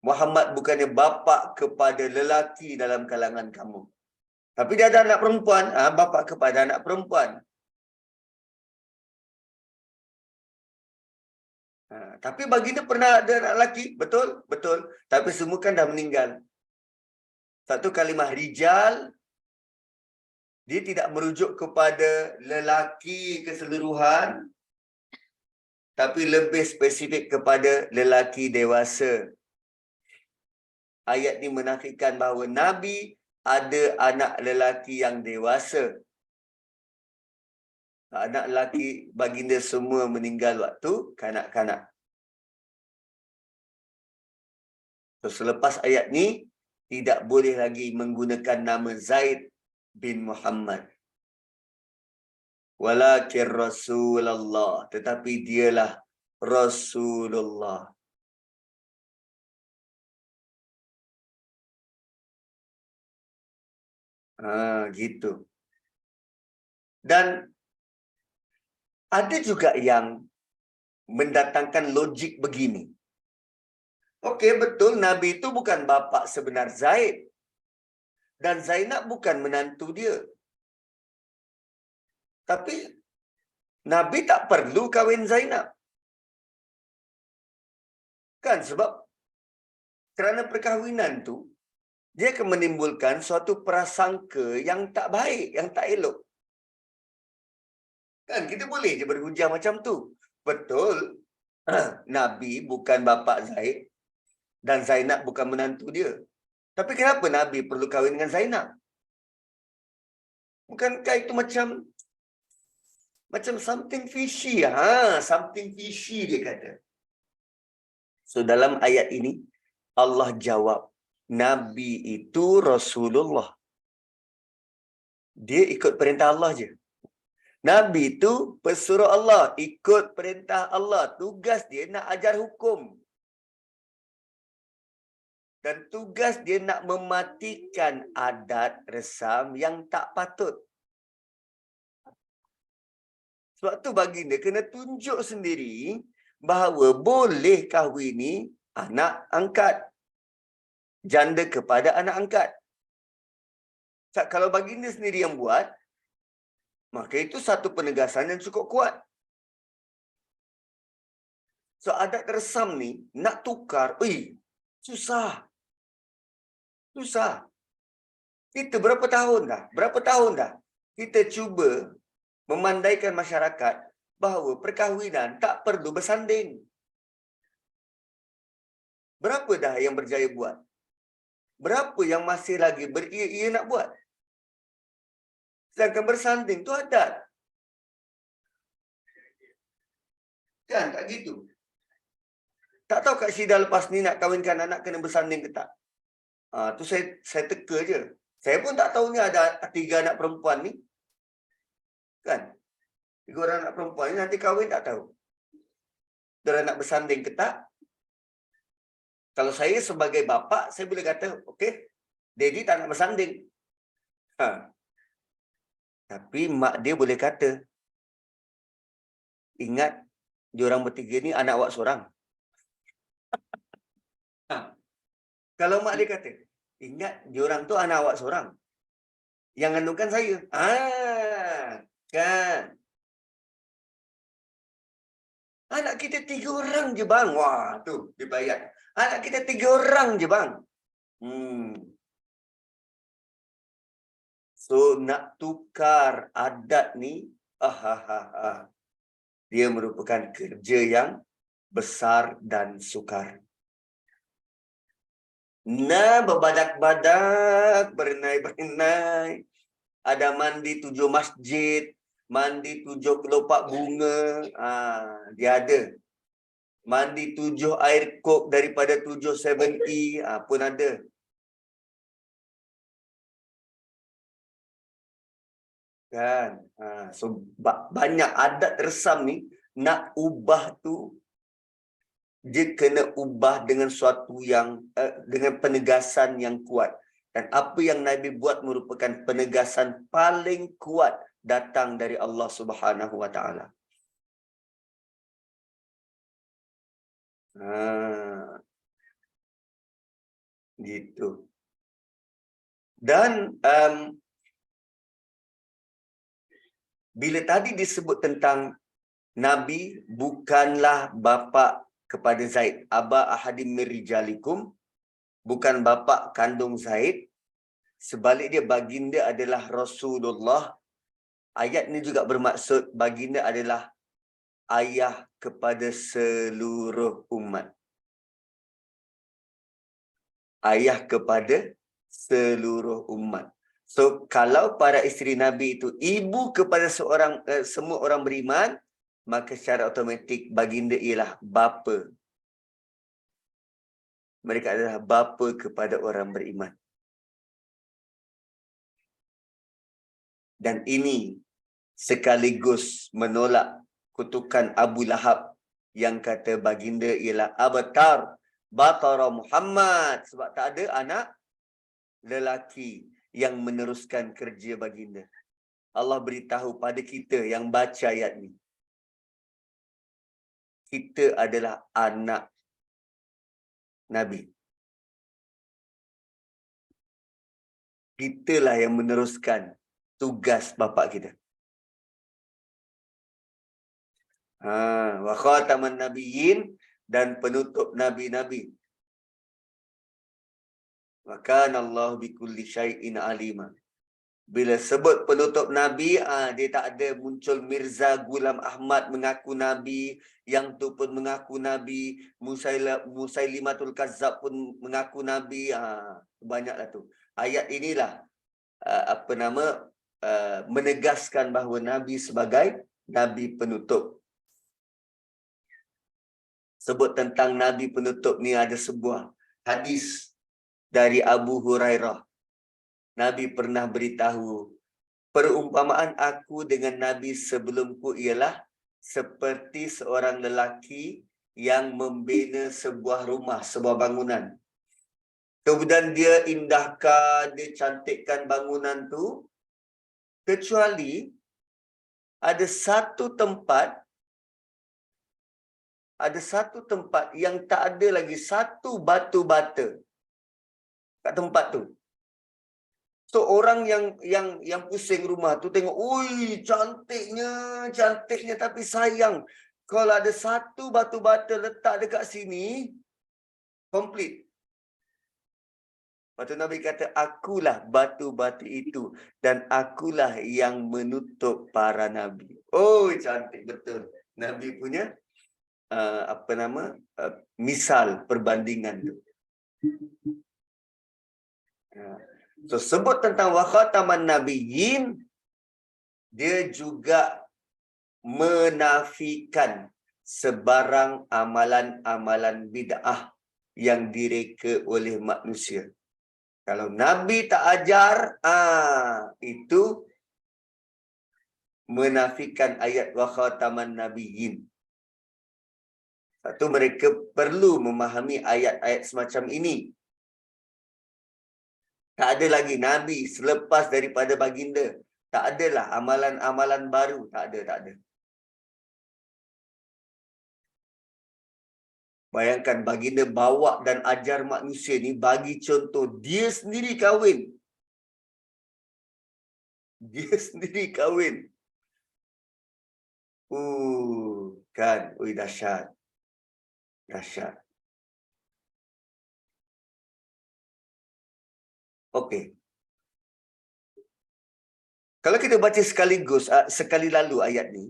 Muhammad bukannya bapa kepada lelaki dalam kalangan kamu. Tapi dia ada anak perempuan, bapa kepada anak perempuan. Tapi baginda pernah ada anak lelaki, betul? Betul. Tapi semua kan dah meninggal. Satu kalimah rijal, dia tidak merujuk kepada lelaki keseluruhan, tapi lebih spesifik kepada lelaki dewasa. Ayat ini menafikan bahawa Nabi ada anak lelaki yang dewasa. Anak lelaki baginda semua meninggal waktu kanak-kanak. So, selepas ayat ni, tidak boleh lagi menggunakan nama Zaid bin Muhammad. Walakin Rasulullah. Tetapi dialah Rasulullah. Gitu. Dan ada juga yang mendatangkan logik begini. Okey, betul Nabi itu bukan bapa sebenar Zaid. Dan Zainab bukan menantu dia. Tapi Nabi tak perlu kahwin Zainab. Kan sebab kerana perkahwinan tu dia akan menimbulkan suatu prasangka yang tak baik, yang tak elok. Kan kita boleh je berhujah macam tu. Betul. Nabi bukan bapa Zaid dan Zainab bukan menantu dia. Tapi kenapa Nabi perlu kahwin dengan Zainab? Bukankah itu macam something fishy? Something fishy dia kata. So dalam ayat ini Allah jawab, Nabi itu Rasulullah. Dia ikut perintah Allah je. Nabi itu pesuruh Allah, ikut perintah Allah. Tugas dia nak ajar hukum. Dan tugas dia nak mematikan adat resam yang tak patut. Sebab tu baginda kena tunjuk sendiri bahawa boleh kahwini anak angkat. Janda kepada anak angkat. Sebab kalau baginda sendiri yang buat, maka itu satu penegasan yang cukup kuat. So adat resam ni nak tukar, susah. Susah. Kita berapa tahun dah kita cuba memandaikan masyarakat bahawa perkahwinan tak perlu bersanding. Berapa dah yang berjaya buat? Berapa yang masih lagi beria-ia nak buat? Sedangkan bersanding tu adat. Kan tak gitu? Tak tahu Kak Syida lepas ni nak kahwinkan anak kena bersanding ke tak? Tu saya teka je. Saya pun tak tahu ni ada 3 anak perempuan ni. Kan? 3 orang anak perempuan ni nanti kahwin tak tahu. Dia nak bersanding ke tak? Kalau saya sebagai bapa, saya boleh kata, okey, daddy tak nak bersanding. Tapi mak dia boleh kata, ingat, diorang bertiga ni anak awak seorang. Kalau mak dia kata, ingat, diorang tu anak awak seorang. Yang kandungkan saya. Kan. Anak kita 3 orang je bang. Wah, tu dibayar. Anak kita 3 orang je bang. So, nak tukar adat ni, dia merupakan kerja yang besar dan sukar. Berbadak-badak, berenai-berenai. Ada mandi 7 masjid, mandi 7 kelopak bunga. Dia ada. Mandi 7 air kok daripada 7 7E, pun ada. Kan? So, banyak adat resam ni, nak ubah tu, dia kena ubah dengan suatu yang, dengan penegasan yang kuat. Dan apa yang Nabi buat merupakan penegasan paling kuat datang dari Allah Subhanahu Wa Taala. Gitu. Dan bila tadi disebut tentang Nabi bukanlah bapa kepada Zaid, aba ahadim min rijalikum, bukan bapa kandung Zaid, sebaliknya baginda adalah Rasulullah. Ayat ini juga bermaksud baginda adalah ayah kepada seluruh umat. Ayah kepada seluruh umat. So, kalau para isteri Nabi itu ibu kepada semua orang beriman, maka secara automatik baginda ialah bapa. Mereka adalah bapa kepada orang beriman. Dan ini sekaligus menolak kutukan Abu Lahab yang kata baginda ialah abtar, batara Muhammad, sebab tak ada anak lelaki. yang meneruskan kerja baginda. Allah beritahu pada kita yang baca ayat ni. Kita adalah anak Nabi. Kitalah yang meneruskan tugas bapa kita. Wa khataman nabiyyin, dan penutup nabi-nabi. Wa kana Allah bikulli syai'in alima. Bila sebut penutup Nabi, dia tak ada muncul Mirza Ghulam Ahmad mengaku Nabi, yang tu pun mengaku Nabi, Musailimatul Kazzab pun mengaku Nabi. Banyaklah tu. Ayat inilah menegaskan bahawa Nabi sebagai Nabi penutup. Sebut tentang Nabi penutup ni ada sebuah hadis dari Abu Hurairah. Nabi pernah beritahu, perumpamaan aku dengan Nabi sebelumku ialah seperti seorang lelaki yang membina sebuah rumah, sebuah bangunan. Kemudian dia indahkan, dia cantikkan bangunan tu, kecuali ada satu tempat yang tak ada lagi satu batu bata kat tempat tu. So orang yang pusing rumah tu tengok, ui cantiknya, tapi sayang kalau ada satu batu bata letak dekat sini, komplit. Lepas tu Nabi kata, akulah batu-batu itu dan akulah yang menutup para Nabi. Oh, cantik betul. Nabi punya misal perbandingan tu. So sebut tentang wa khataman nabiyyin, dia juga menafikan sebarang amalan-amalan bid'ah yang direka oleh manusia. Kalau Nabi tak ajar, itu menafikan ayat wa khataman nabiyyin. Satu, mereka perlu memahami ayat-ayat semacam ini. Tak ada lagi Nabi selepas daripada baginda. Tak adalah amalan-amalan baru. Tak ada. Bayangkan baginda bawa dan ajar manusia ni, bagi contoh, dia sendiri kahwin. Kan, dahsyat. Okey. Kalau kita baca sekali lalu ayat ni,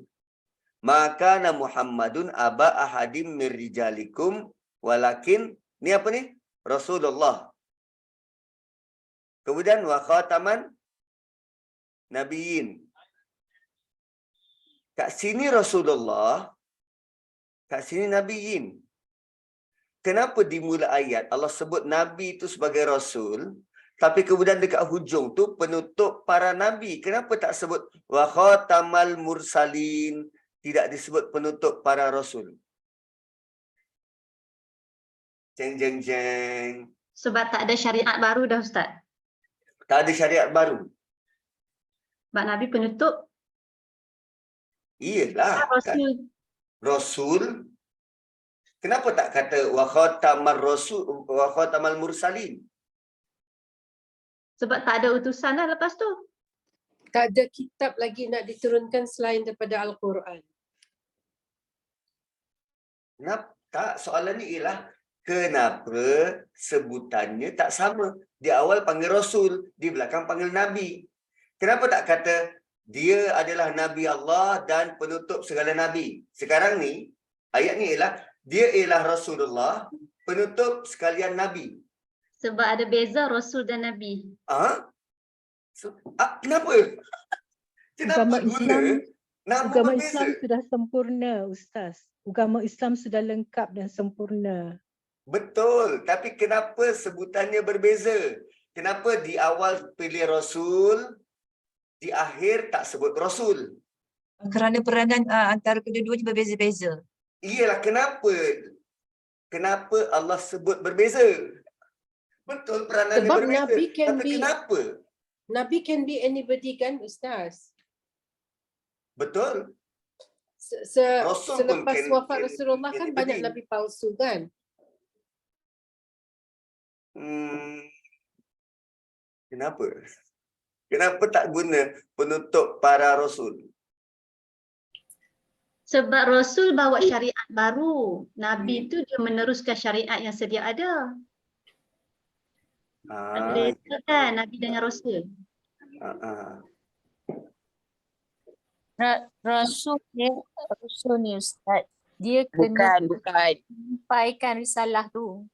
maka Muhammadun aba ahadim mir rijalikum walakin, ni apa ni? Rasulullah. Kemudian wa khataman nabiyyin. Kat sini Rasulullah, kat sini nabiyyin. Kenapa dimula ayat Allah sebut Nabi itu sebagai Rasul, tapi kemudian dekat hujung tu penutup para Nabi? Kenapa tak sebut wa khatamal mursalin, tidak disebut penutup para Rasul? Jeng. Sebab tak ada syariat baru dah, Ustaz. Tak ada syariat baru. Sebab Nabi penutup. Iyalah. Rasul. Rasul. Kenapa tak kata wa khatamal mursalin? Sebab tak ada utusan dah lepas tu. Tak ada kitab lagi nak diturunkan selain daripada Al-Quran. Tak, soalan ni ialah kenapa sebutannya tak sama? Di awal panggil Rasul, di belakang panggil Nabi. Kenapa tak kata dia adalah Nabi Allah dan penutup segala Nabi? Sekarang ni, ayat ni ialah dia ialah Rasulullah, penutup sekalian Nabi. Sebab ada beza Rasul dan Nabi. Kenapa? Agama guna nama Agama berbeza? Islam sudah sempurna, Ustaz. Agama Islam sudah lengkap dan sempurna. Betul, tapi kenapa sebutannya berbeza? Kenapa di awal pilih Rasul, di akhir tak sebut Rasul? Kerana peranan antara kedua-duanya berbeza-beza. Iyalah, kenapa Allah sebut berbeza? Betul, peranannya Sebab berbeza. Nabi can Tapi be- kenapa? Nabi can be anybody kan Ustaz? Betul. Rasul pun Selepas can wafat Rasulullah kan banyak anybody. Nabi palsu kan? Kenapa? Kenapa tak guna penutup para rasul? Sebab Rasul bawa syariat baru. Nabi tu dia meneruskan syariat yang sedia ada. Beza kan Nabi dengan Rasul. Rasul ni Ustaz. Dia kena Bukan. menyampaikan risalah tu.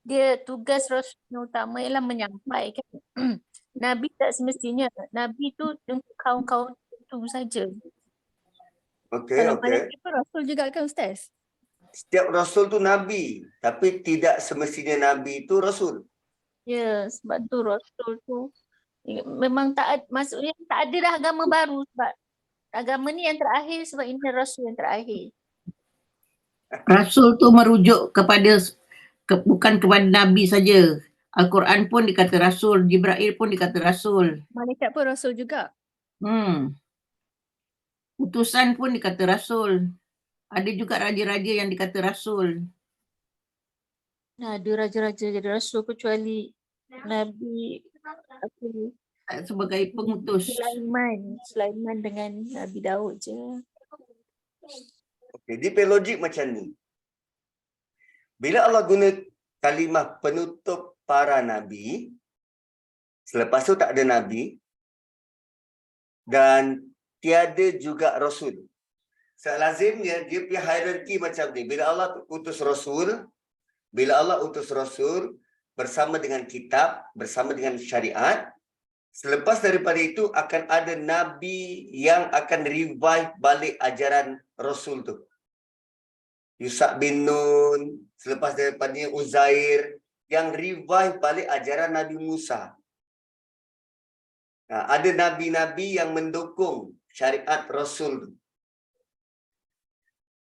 Dia tugas Rasul yang utama ialah menyampaikan. Nabi tak semestinya. Nabi tu untuk kaum-kaum itu saja. Okey, Kalau okey. Malaikat pun Rasul juga kan Ustaz? Setiap rasul tu nabi, tapi tidak semestinya nabi itu rasul. Ya, sebab tu Rasul tu memang maksudnya tak ada dah agama baru sebab agama ni yang terakhir sebab ini Rasul yang terakhir. Rasul tu merujuk kepada bukan kepada Nabi saja. Al-Quran pun dikata Rasul, Jibril pun dikata Rasul. Malaikat pun Rasul juga. Utusan pun dikata Rasul. Ada juga raja-raja yang dikata Rasul. Nah, ada raja-raja jadi Rasul kecuali Nabi Sebagai pengutus. Sulaiman dengan Nabi Daud je. Okey, dia punya logik macam ni. Bila Allah guna kalimah penutup para nabi, selepas tu tak ada nabi dan tiada juga rasul. Selazimnya dia punya hierarki macam ni. Bila Allah utus rasul, bersama dengan kitab, bersama dengan syariat, selepas daripada itu akan ada nabi yang akan revive balik ajaran rasul tu. Yusuf bin Nun, selepas daripadanya Uzair yang revive balik ajaran Nabi Musa. Ada nabi-nabi yang mendukung syariat rasul tu.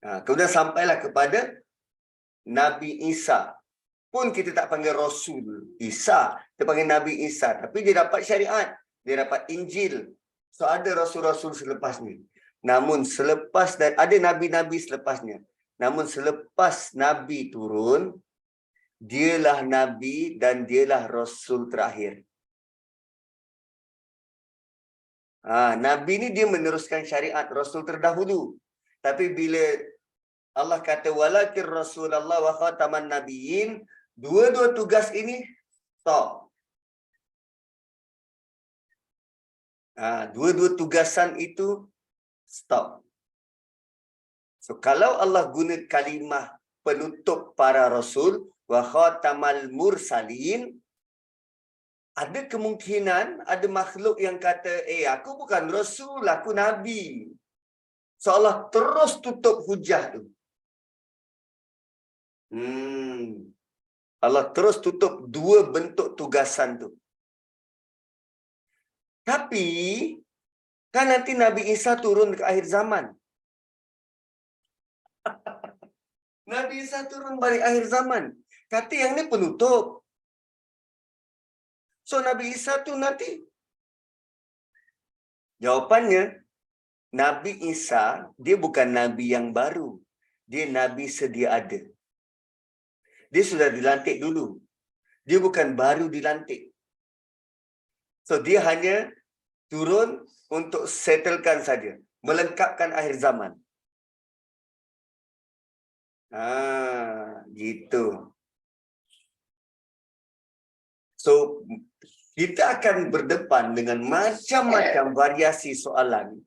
Kemudian sampailah kepada Nabi Isa. Pun kita tak panggil Rasul Isa, kita panggil Nabi Isa. Tapi dia dapat syariat, dia dapat Injil. So ada rasul-rasul selepas ni. Namun selepas dan ada nabi-nabi selepasnya. Namun selepas Nabi turun, dialah Nabi dan dialah Rasul terakhir. Nabi ni dia meneruskan syariat Rasul terdahulu. Tapi bila Allah kata walakin Rasulullah wa khataman nabiyyin, dua-dua tugas ini stop. Dua-dua tugasan itu stop. So kalau Allah guna kalimah penutup para rasul wa khatamal mursalin, ada kemungkinan ada makhluk yang kata, aku bukan rasul, aku nabi. So Allah terus tutup hujah tu. Allah terus tutup dua bentuk tugasan tu. Tapi kan nanti Nabi Isa turun ke akhir zaman. Nabi Isa turun balik akhir zaman. Kata yang ni penutup. So Nabi Isa tu nanti. Jawapannya, Nabi Isa dia bukan Nabi yang baru. Dia Nabi sedia ada. Dia sudah dilantik dulu. Dia bukan baru dilantik. So dia hanya turun untuk settlekan saja. Melengkapkan akhir zaman. Gitu. So, kita akan berdepan dengan macam-macam variasi soalan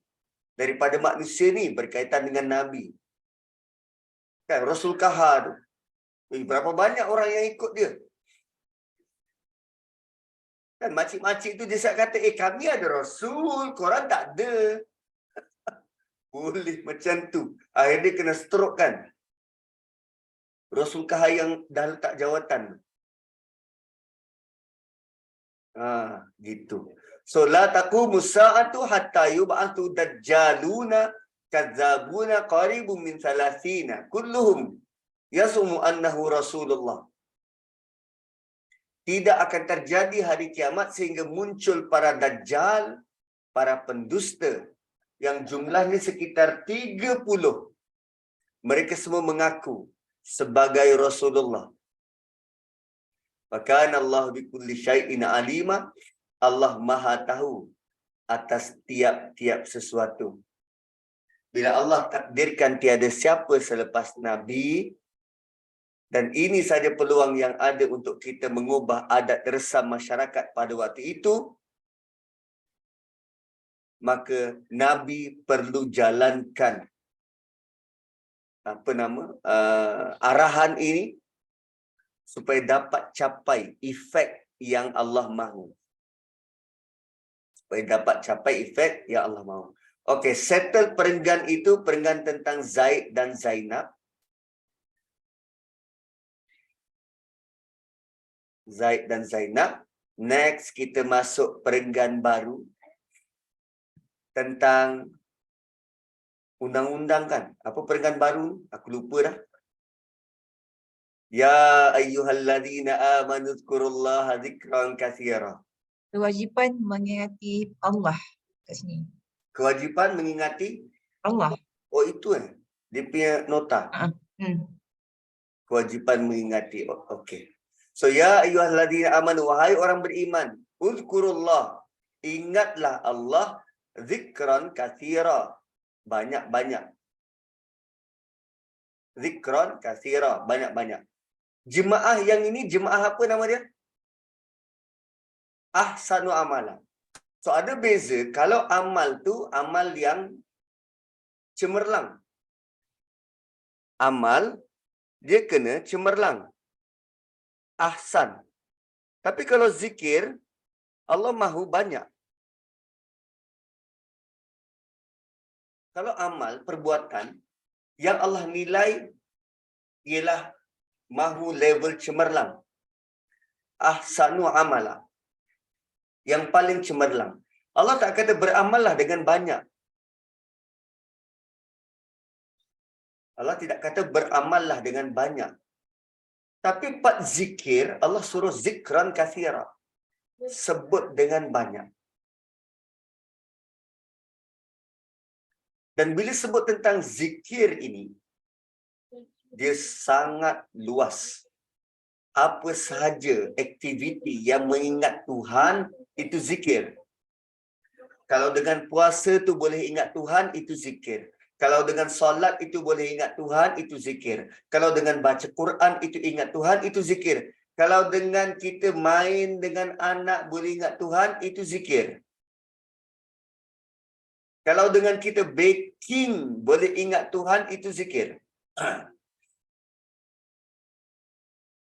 daripada manusia ni berkaitan dengan Nabi. Kan, Rasul Kahar. Berapa banyak orang yang ikut dia? Kan, makcik-makcik tu dia kata, kami ada Rasul, korang tak ada. Boleh macam tu. Akhirnya kena stroke kan. Rasul Kahar yang dah letak jawatan. Gitu. So la taqumu sa'atu hatta yub'athu dajjaluna kadzabuna qaribun min 30 kulluhum yasumu annahu Rasulullah. tidak akan terjadi hari kiamat sehingga muncul para dajjal, para pendusta yang jumlahnya sekitar 30. Mereka semua mengaku sebagai Rasulullah. Maka Allah bikulli syai'in alima. Allah Maha tahu atas tiap-tiap sesuatu. Bila Allah takdirkan tiada siapa selepas Nabi, dan ini saja peluang yang ada untuk kita mengubah adat resam masyarakat pada waktu itu, maka Nabi perlu jalankan arahan ini supaya dapat capai efek yang Allah mahu. Supaya dapat capai efek yang Allah mahu. Okey, settle perenggan itu, perenggan tentang Zaid dan Zainab. Zaid dan Zainab. Next, kita masuk perenggan baru tentang undang-undang kan. Apa perenggan baru? Aku lupa dah. Ya ayyuhalladzina amanu dzkurullaha dzikran katsira. Kewajipan mengingati Allah kat sini. Kewajipan mengingati Allah. Oh itu dia punya nota. Kewajipan mengingati. Okey. So ya ayyuhalladzina amanu, wahai orang beriman, uzkurullah, ingatlah Allah, zikran katsira, banyak-banyak. Zikran katsira, banyak-banyak. Jemaah yang ini jemaah apa nama dia? Ahsanu amalan. So ada beza kalau amal tu amal yang cemerlang. Amal dia kena cemerlang. Ahsan. Tapi kalau zikir, Allah mahu banyak. Kalau amal, perbuatan, yang Allah nilai ialah mahu level cemerlang. Ahsanu amala. Yang paling cemerlang. Allah tak kata beramallah dengan banyak. Allah tidak kata beramallah dengan banyak. Tapi part zikir, Allah suruh zikran katsira. Sebut dengan banyak. Dan bila sebut tentang zikir ini, dia sangat luas. Apa sahaja aktiviti yang mengingat Tuhan, itu zikir. Kalau dengan puasa tu boleh ingat Tuhan, itu zikir. Kalau dengan solat itu boleh ingat Tuhan, itu zikir. Kalau dengan baca Quran itu ingat Tuhan, itu zikir. Kalau dengan kita main dengan anak boleh ingat Tuhan, itu zikir. Kalau dengan kita baking boleh ingat Tuhan, itu zikir.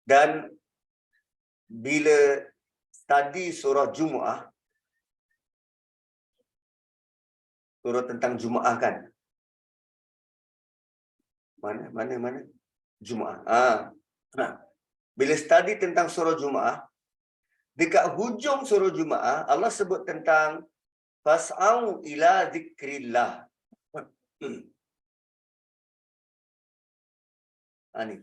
Dan bila study surah Jumaah, surah tentang Jumaah kan? Mana? Jumaah. Bila study tentang surah Jumaah, dekat hujung surah Jumaah, Allah sebut tentang fas'au ila zikrillah.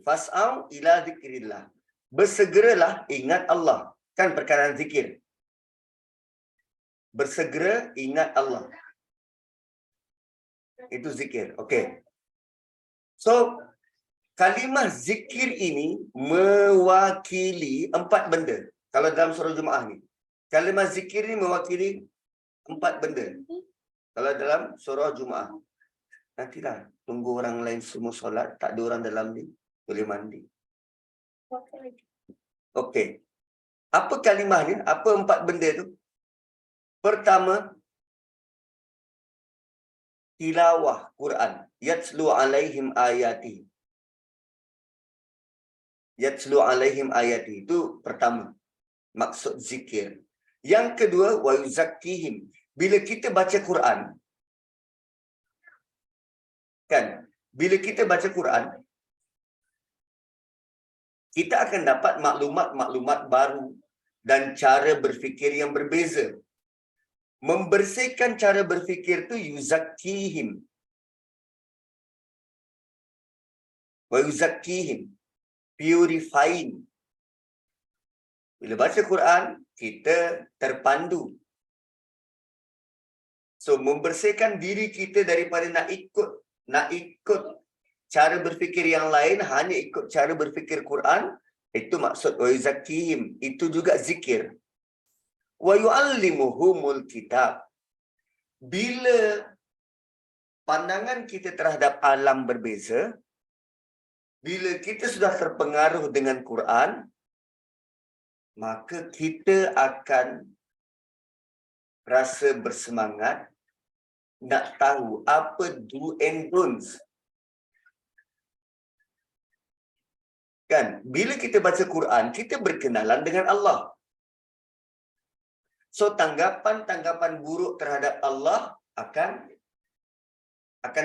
Fas'au ila zikrillah. Bersegeralah ingat Allah. Kan perkataan zikir. Bersegera ingat Allah. Itu zikir. Okey. So, kalimah zikir ini mewakili 4 benda. Kalau dalam surah Jumaah ni. Kalimah zikir ini mewakili 4 benda. Kalau dalam surah Jumaah. Nantilah. Tunggu orang lain semua solat. Tak ada orang dalam ni. Boleh mandi. Okey. Apa kalimahnya? Apa 4 benda tu? Pertama, tilawah Quran. Yatslu alaihim ayati. Yatslu alaihim ayati. Itu pertama. Maksud zikir. Yang kedua, wa yuzakkihim. Bila kita baca Quran, kan? Bila kita baca Quran, kita akan dapat maklumat-maklumat baru dan cara berfikir yang berbeza. Membersihkan cara berfikir tu yuzakkihim. Wa yuzakkihim. Purifying. Bila baca Quran, kita terpandu. So, membersihkan diri kita daripada nak ikut cara berfikir yang lain, hanya ikut cara berfikir Quran, itu maksud wa yuzakihim, itu juga zikir. Wa yu'allimuhumul kitab. Bila pandangan kita terhadap alam berbeza, bila kita sudah terpengaruh dengan Quran, maka kita akan rasa bersemangat nak tahu apa do and don'ts. Kan, bila kita baca Quran, kita berkenalan dengan Allah. So, tanggapan-tanggapan buruk terhadap Allah akan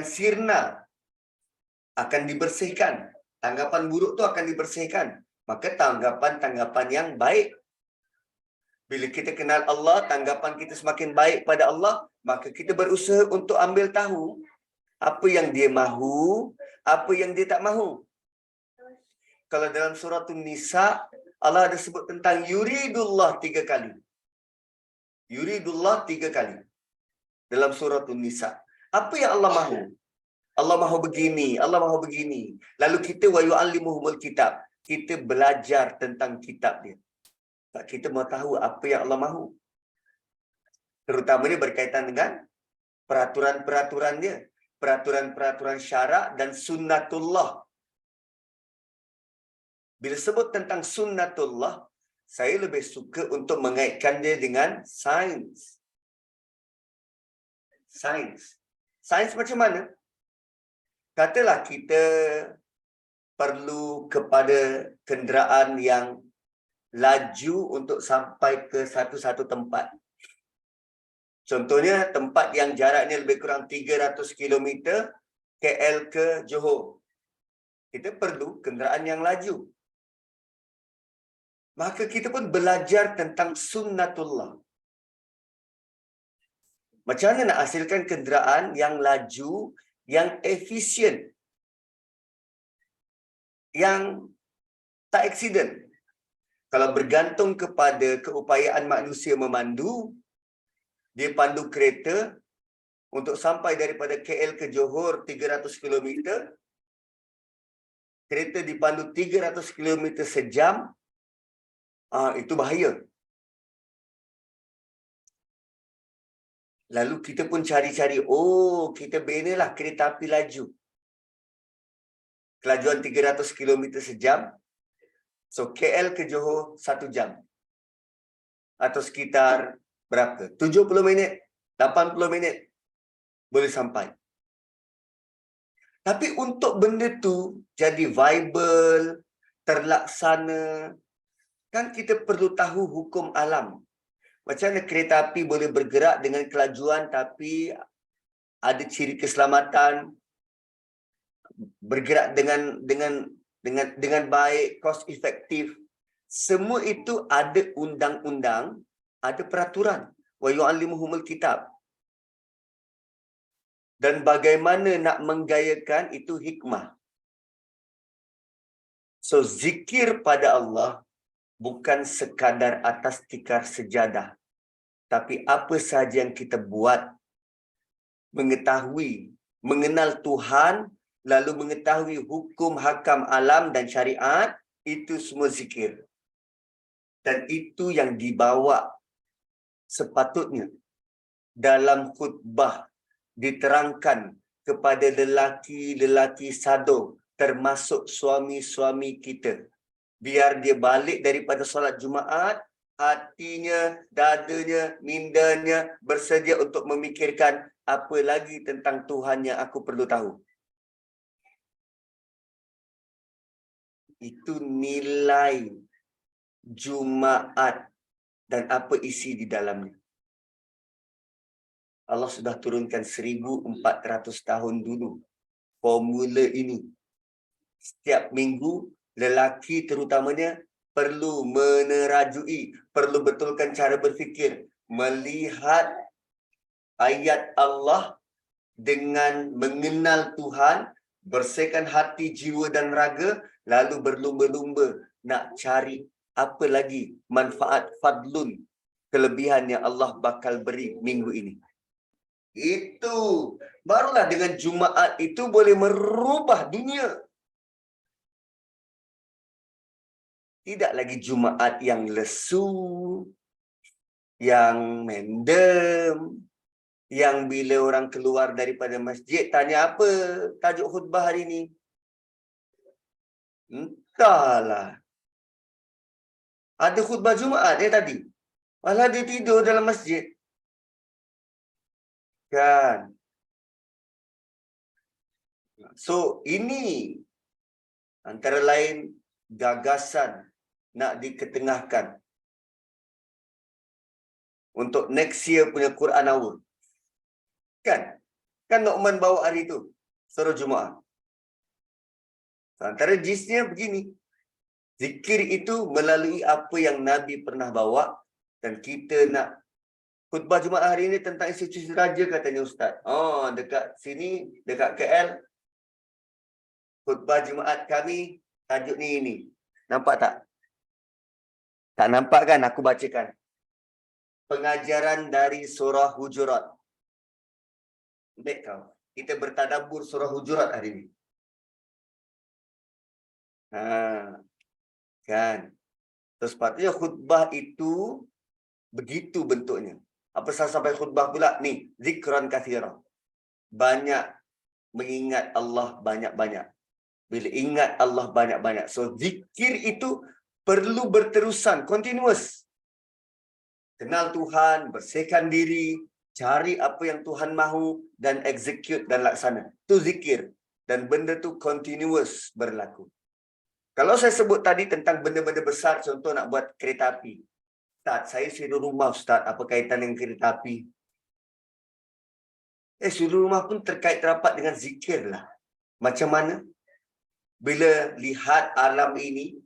sirna, akan dibersihkan. Tanggapan buruk tu akan dibersihkan. Maka tanggapan-tanggapan yang baik. Bila kita kenal Allah, tanggapan kita semakin baik pada Allah, maka kita berusaha untuk ambil tahu apa yang dia mahu, apa yang dia tak mahu. Kalau dalam surah An-Nisa, Allah ada sebut tentang yuridullah 3 kali. Yuridullah 3 kali. Dalam surah An-Nisa. Apa yang Allah mahu? Allah mahu begini, Allah mahu begini. Lalu kita wa yu'allimuhumul kitab. Kita belajar tentang kitab dia. Kita mau tahu apa yang Allah mahu. Terutamanya berkaitan dengan peraturan-peraturan dia. Peraturan-peraturan syarak dan sunnatullah. Bila sebut tentang sunnatullah, saya lebih suka untuk mengaitkan dia dengan sains. Sains. Sains macam mana? Katalah kita perlu kepada kenderaan yang laju untuk sampai ke satu-satu tempat. Contohnya tempat yang jaraknya lebih kurang 300 km, KL ke Johor. Kita perlu kenderaan yang laju. Maka kita pun belajar tentang sunnatullah. Macam mana nak hasilkan kenderaan yang laju, yang efisien, yang tak aksiden. Kalau bergantung kepada keupayaan manusia memandu, dia pandu kereta untuk sampai daripada KL ke Johor 300 km, kereta dipandu 300 km sejam, itu bahaya. Lalu kita pun cari-cari, kita benalah kereta api laju. Kelajuan 300 km sejam. So, KL ke Johor 1 jam. Atau sekitar berapa? 70 minit, 80 minit boleh sampai. Tapi untuk benda tu jadi viable, terlaksana, kan kita perlu tahu hukum alam. Macam mana kereta api boleh bergerak dengan kelajuan tapi ada ciri keselamatan, bergerak dengan baik, cost efektif. Semua itu ada undang-undang, ada peraturan. Wa yu'allimuhumul kitab. Dan bagaimana nak menggayakan itu hikmah. So, zikir pada Allah bukan sekadar atas tikar sejadah. Tapi apa sahaja yang kita buat, mengetahui, mengenal Tuhan, lalu mengetahui hukum hakam alam dan syariat, itu semua zikir. Dan itu yang dibawa sepatutnya dalam khutbah diterangkan kepada lelaki-lelaki sado, termasuk suami-suami kita. Biar dia balik daripada solat Jumaat, hatinya, dadanya, mindanya bersedia untuk memikirkan apa lagi tentang Tuhan yang aku perlu tahu. Itu nilai Jumaat dan apa isi di dalamnya. Allah sudah turunkan 1400 tahun dulu formula ini. Setiap minggu, lelaki terutamanya perlu menerajui, perlu betulkan cara berfikir, melihat ayat Allah dengan mengenal Tuhan, bersihkan hati, jiwa dan raga, lalu berlumba-lumba nak cari apa lagi manfaat fadlun, kelebihan yang Allah bakal beri minggu ini. Itu barulah dengan Jumaat itu boleh merubah dunia. Tidak lagi Jumaat yang lesu, yang mendem, yang bila orang keluar daripada masjid tanya apa tajuk khutbah hari ini. Entahlah. Ada khutbah Jumaat tadi. Malah dia tidur dalam masjid. Kan? So, ini antara lain gagasan nak diketengahkan untuk next year punya Quran Hour. Kan? Kan Nu'man bawa hari tu, suruh Jumaat. Antara jisnya begini. Zikir itu melalui apa yang Nabi pernah bawa, dan kita nak khutbah Jumaat hari ini tentang institusi raja, katanya Ustaz. Oh, dekat sini, dekat KL, khutbah Jumaat kami, tajuk ni ini. Nampak tak? Tak nampak kan? Aku bacakan. Pengajaran dari surah Hujurat. Baik kau. Kita bertadabbur surah Hujurat hari ini. Kan? Terus sepatutnya khutbah itu begitu bentuknya. Apa sampai khutbah pula? Ni, zikran kathira. Banyak mengingat Allah banyak-banyak. Bila ingat Allah banyak-banyak. So, zikir itu perlu berterusan, continuous. Kenal Tuhan, bersihkan diri, cari apa yang Tuhan mahu dan execute dan laksana. Itu zikir. Dan benda tu continuous berlaku. Kalau saya sebut tadi tentang benda-benda besar, contoh nak buat kereta api. Ustaz, saya suruh rumah Ustaz, apa kaitan dengan kereta api? Suruh rumah pun terkait rapat dengan zikir lah. Macam mana? Bila lihat alam ini,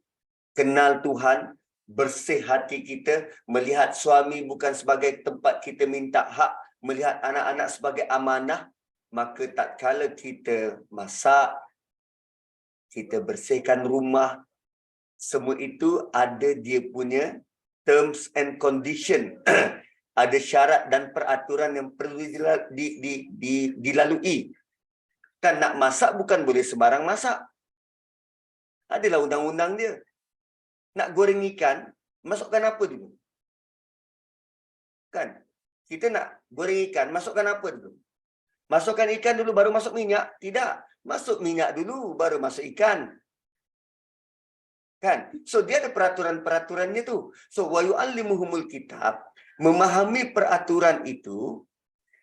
kenal Tuhan, bersih hati kita, melihat suami bukan sebagai tempat kita minta hak, melihat anak-anak sebagai amanah, maka tak kala kita masak, kita bersihkan rumah, semua itu ada dia punya terms and condition. Ada syarat dan peraturan yang perlu dilalui. Kan nak masak bukan boleh sembarang masak. Adalah undang-undang dia. Nak goreng ikan, masukkan apa dulu? Kan? Kita nak goreng ikan, masukkan apa dulu? Masukkan ikan dulu baru masuk minyak? Tidak. Masuk minyak dulu baru masuk ikan. Kan? So dia ada peraturan-peraturannya tu. So wa yu'allimuhumul kitab, memahami peraturan itu,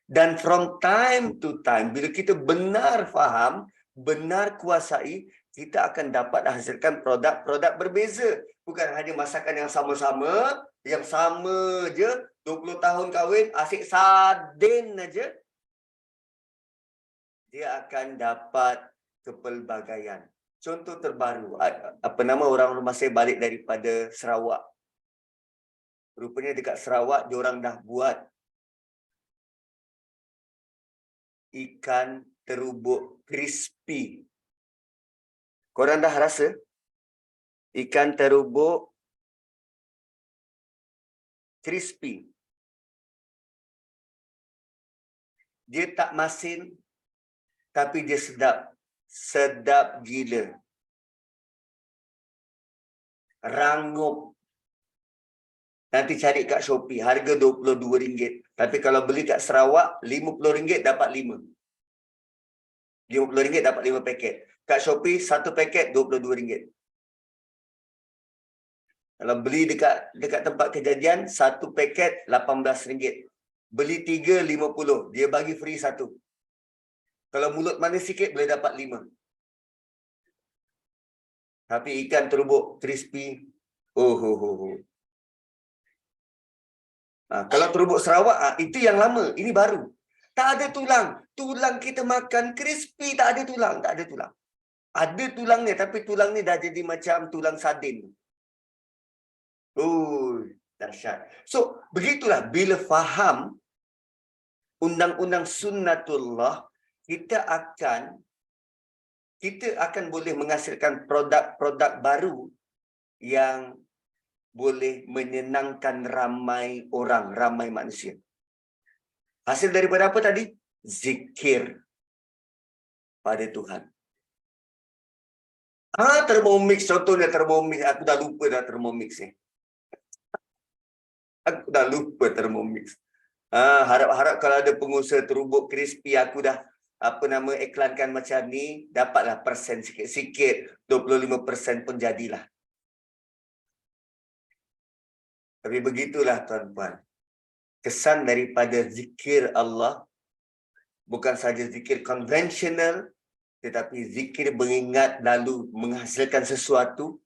dan from time to time bila kita benar faham, benar kuasai, kita akan dapat hasilkan produk-produk berbeza. Bukan hanya masakan yang sama-sama, yang sama je, 20 tahun kahwin, asyik sarden aja. Dia akan dapat kepelbagaian. Contoh terbaru, apa nama orang rumah saya balik daripada Sarawak. Rupanya dekat Sarawak, diorang dah buat ikan terubuk crispy. Korang dah rasa? Ikan terubuk crispy. Dia tak masin, tapi dia sedap. Sedap gila. Rangup. Nanti cari kat Shopee. Harga RM22. Tapi kalau beli kat Sarawak, RM50 dapat 5. RM50 dapat 5 paket. Kat Shopee, 1 paket RM22. Kalau beli dekat tempat kejadian, 1 paket RM18. Beli 3, RM50. Dia bagi free 1. Kalau mulut manis sikit, boleh dapat 5. Tapi ikan terubuk crispy, kalau terubuk Sarawak, itu yang lama. Ini baru. Tak ada tulang. Tulang kita makan crispy, tak ada tulang. Tak ada tulang. Ada tulangnya, tapi tulang ni dah jadi macam tulang sardin. Dahsyat. So, begitulah. Bila faham undang-undang sunnatullah, kita akan boleh menghasilkan produk-produk baru yang boleh menyenangkan ramai orang, ramai manusia. Hasil daripada apa tadi? Zikir pada Tuhan. Thermomix contohnya, Thermomix. Aku dah lupa dah Thermomix ni. Aku dah lupa Thermomix. Harap-harap kalau ada pengusaha terubuk crispy, aku dah iklankan macam ni, dapatlah persen sikit-sikit, 25% pun jadilah. Tapi begitulah tuan-puan. Kesan daripada zikir Allah bukan saja zikir konvensional, tetapi zikir mengingat lalu menghasilkan sesuatu.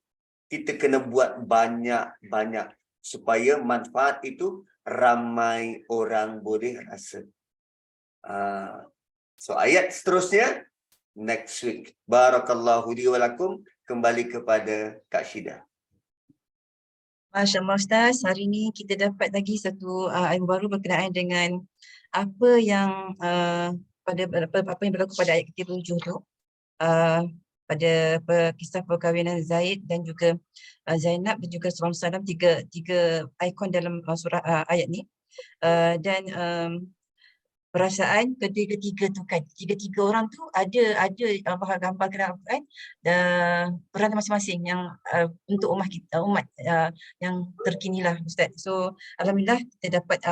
Kita kena buat banyak-banyak supaya manfaat itu ramai orang boleh rasa. So ayat seterusnya next week. Barakallahu li wa lakum. Kembali kepada Kak Syida. Masya Allah Ustaz, hari ini kita dapat lagi satu ilmu baru berkenaan dengan apa yang apa yang berlaku pada ayat ke-7 tu, pada kisah perkahwinan Zaid dan juga Zainab dan juga Rasulullah SAW, tiga ikon dalam surah ayat ni, dan perasaan ketiga tu kan, tiga orang tu ada gambar kena Al-Quran dan peranan masing-masing yang untuk umat yang terkini lah Ustaz. So alhamdulillah kita dapat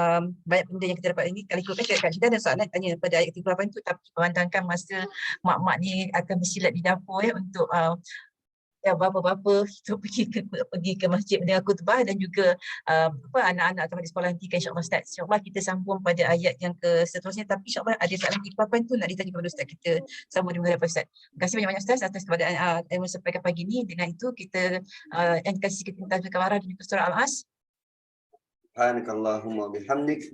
banyak benda yang kita dapat ini. Kali ikutkan Kak Syida dan soalan tanya pada ayat 38 tu, tapi memandangkan masa mak-mak ni akan bersilat di dapur untuk bapa-bapa pergi ke masjid mendengar khutbah, dan juga anak-anak akan di sekolah nanti kan, insya-Allah Ustaz. Insya-Allah kita sambung pada ayat yang seterusnya, tapi insya-Allah ada soalan kepapan tu nak ditanya kepada Ustaz, kita sambung dengan Ustaz. Terima kasih banyak-banyak Ustaz atas keberadaan yang sampaikan pagi ni. Dengan itu kita endkan sesi kita tentang kamarah di surah Al-As. Subhanakallahumma bihamdik,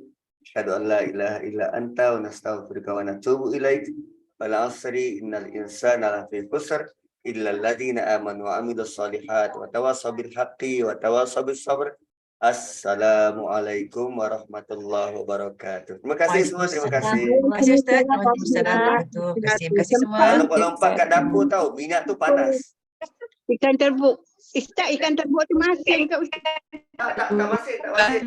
asyhadu an la ilaha illa anta wa nastaghfiruka wa natubu ilaik. Wal 'asri innal insana lafi khusr illa alladziina aamanu wa 'amilus shalihaat wa tawassaw bil haqqi wa tawassaw bis sabr. Assalamualaikum warahmatullahi wabarakatuh. Terima kasih semua, terima kasih. Terima kasih Ustaz. Waalaikumsalam. Terima kasih semua. Jangan lompat-lompat kat dapur tahu, minyak tu panas. Ikan terbuk. Ustaz, ikan terbuk tu masin ke Ustaz? Tak masin, tak masin.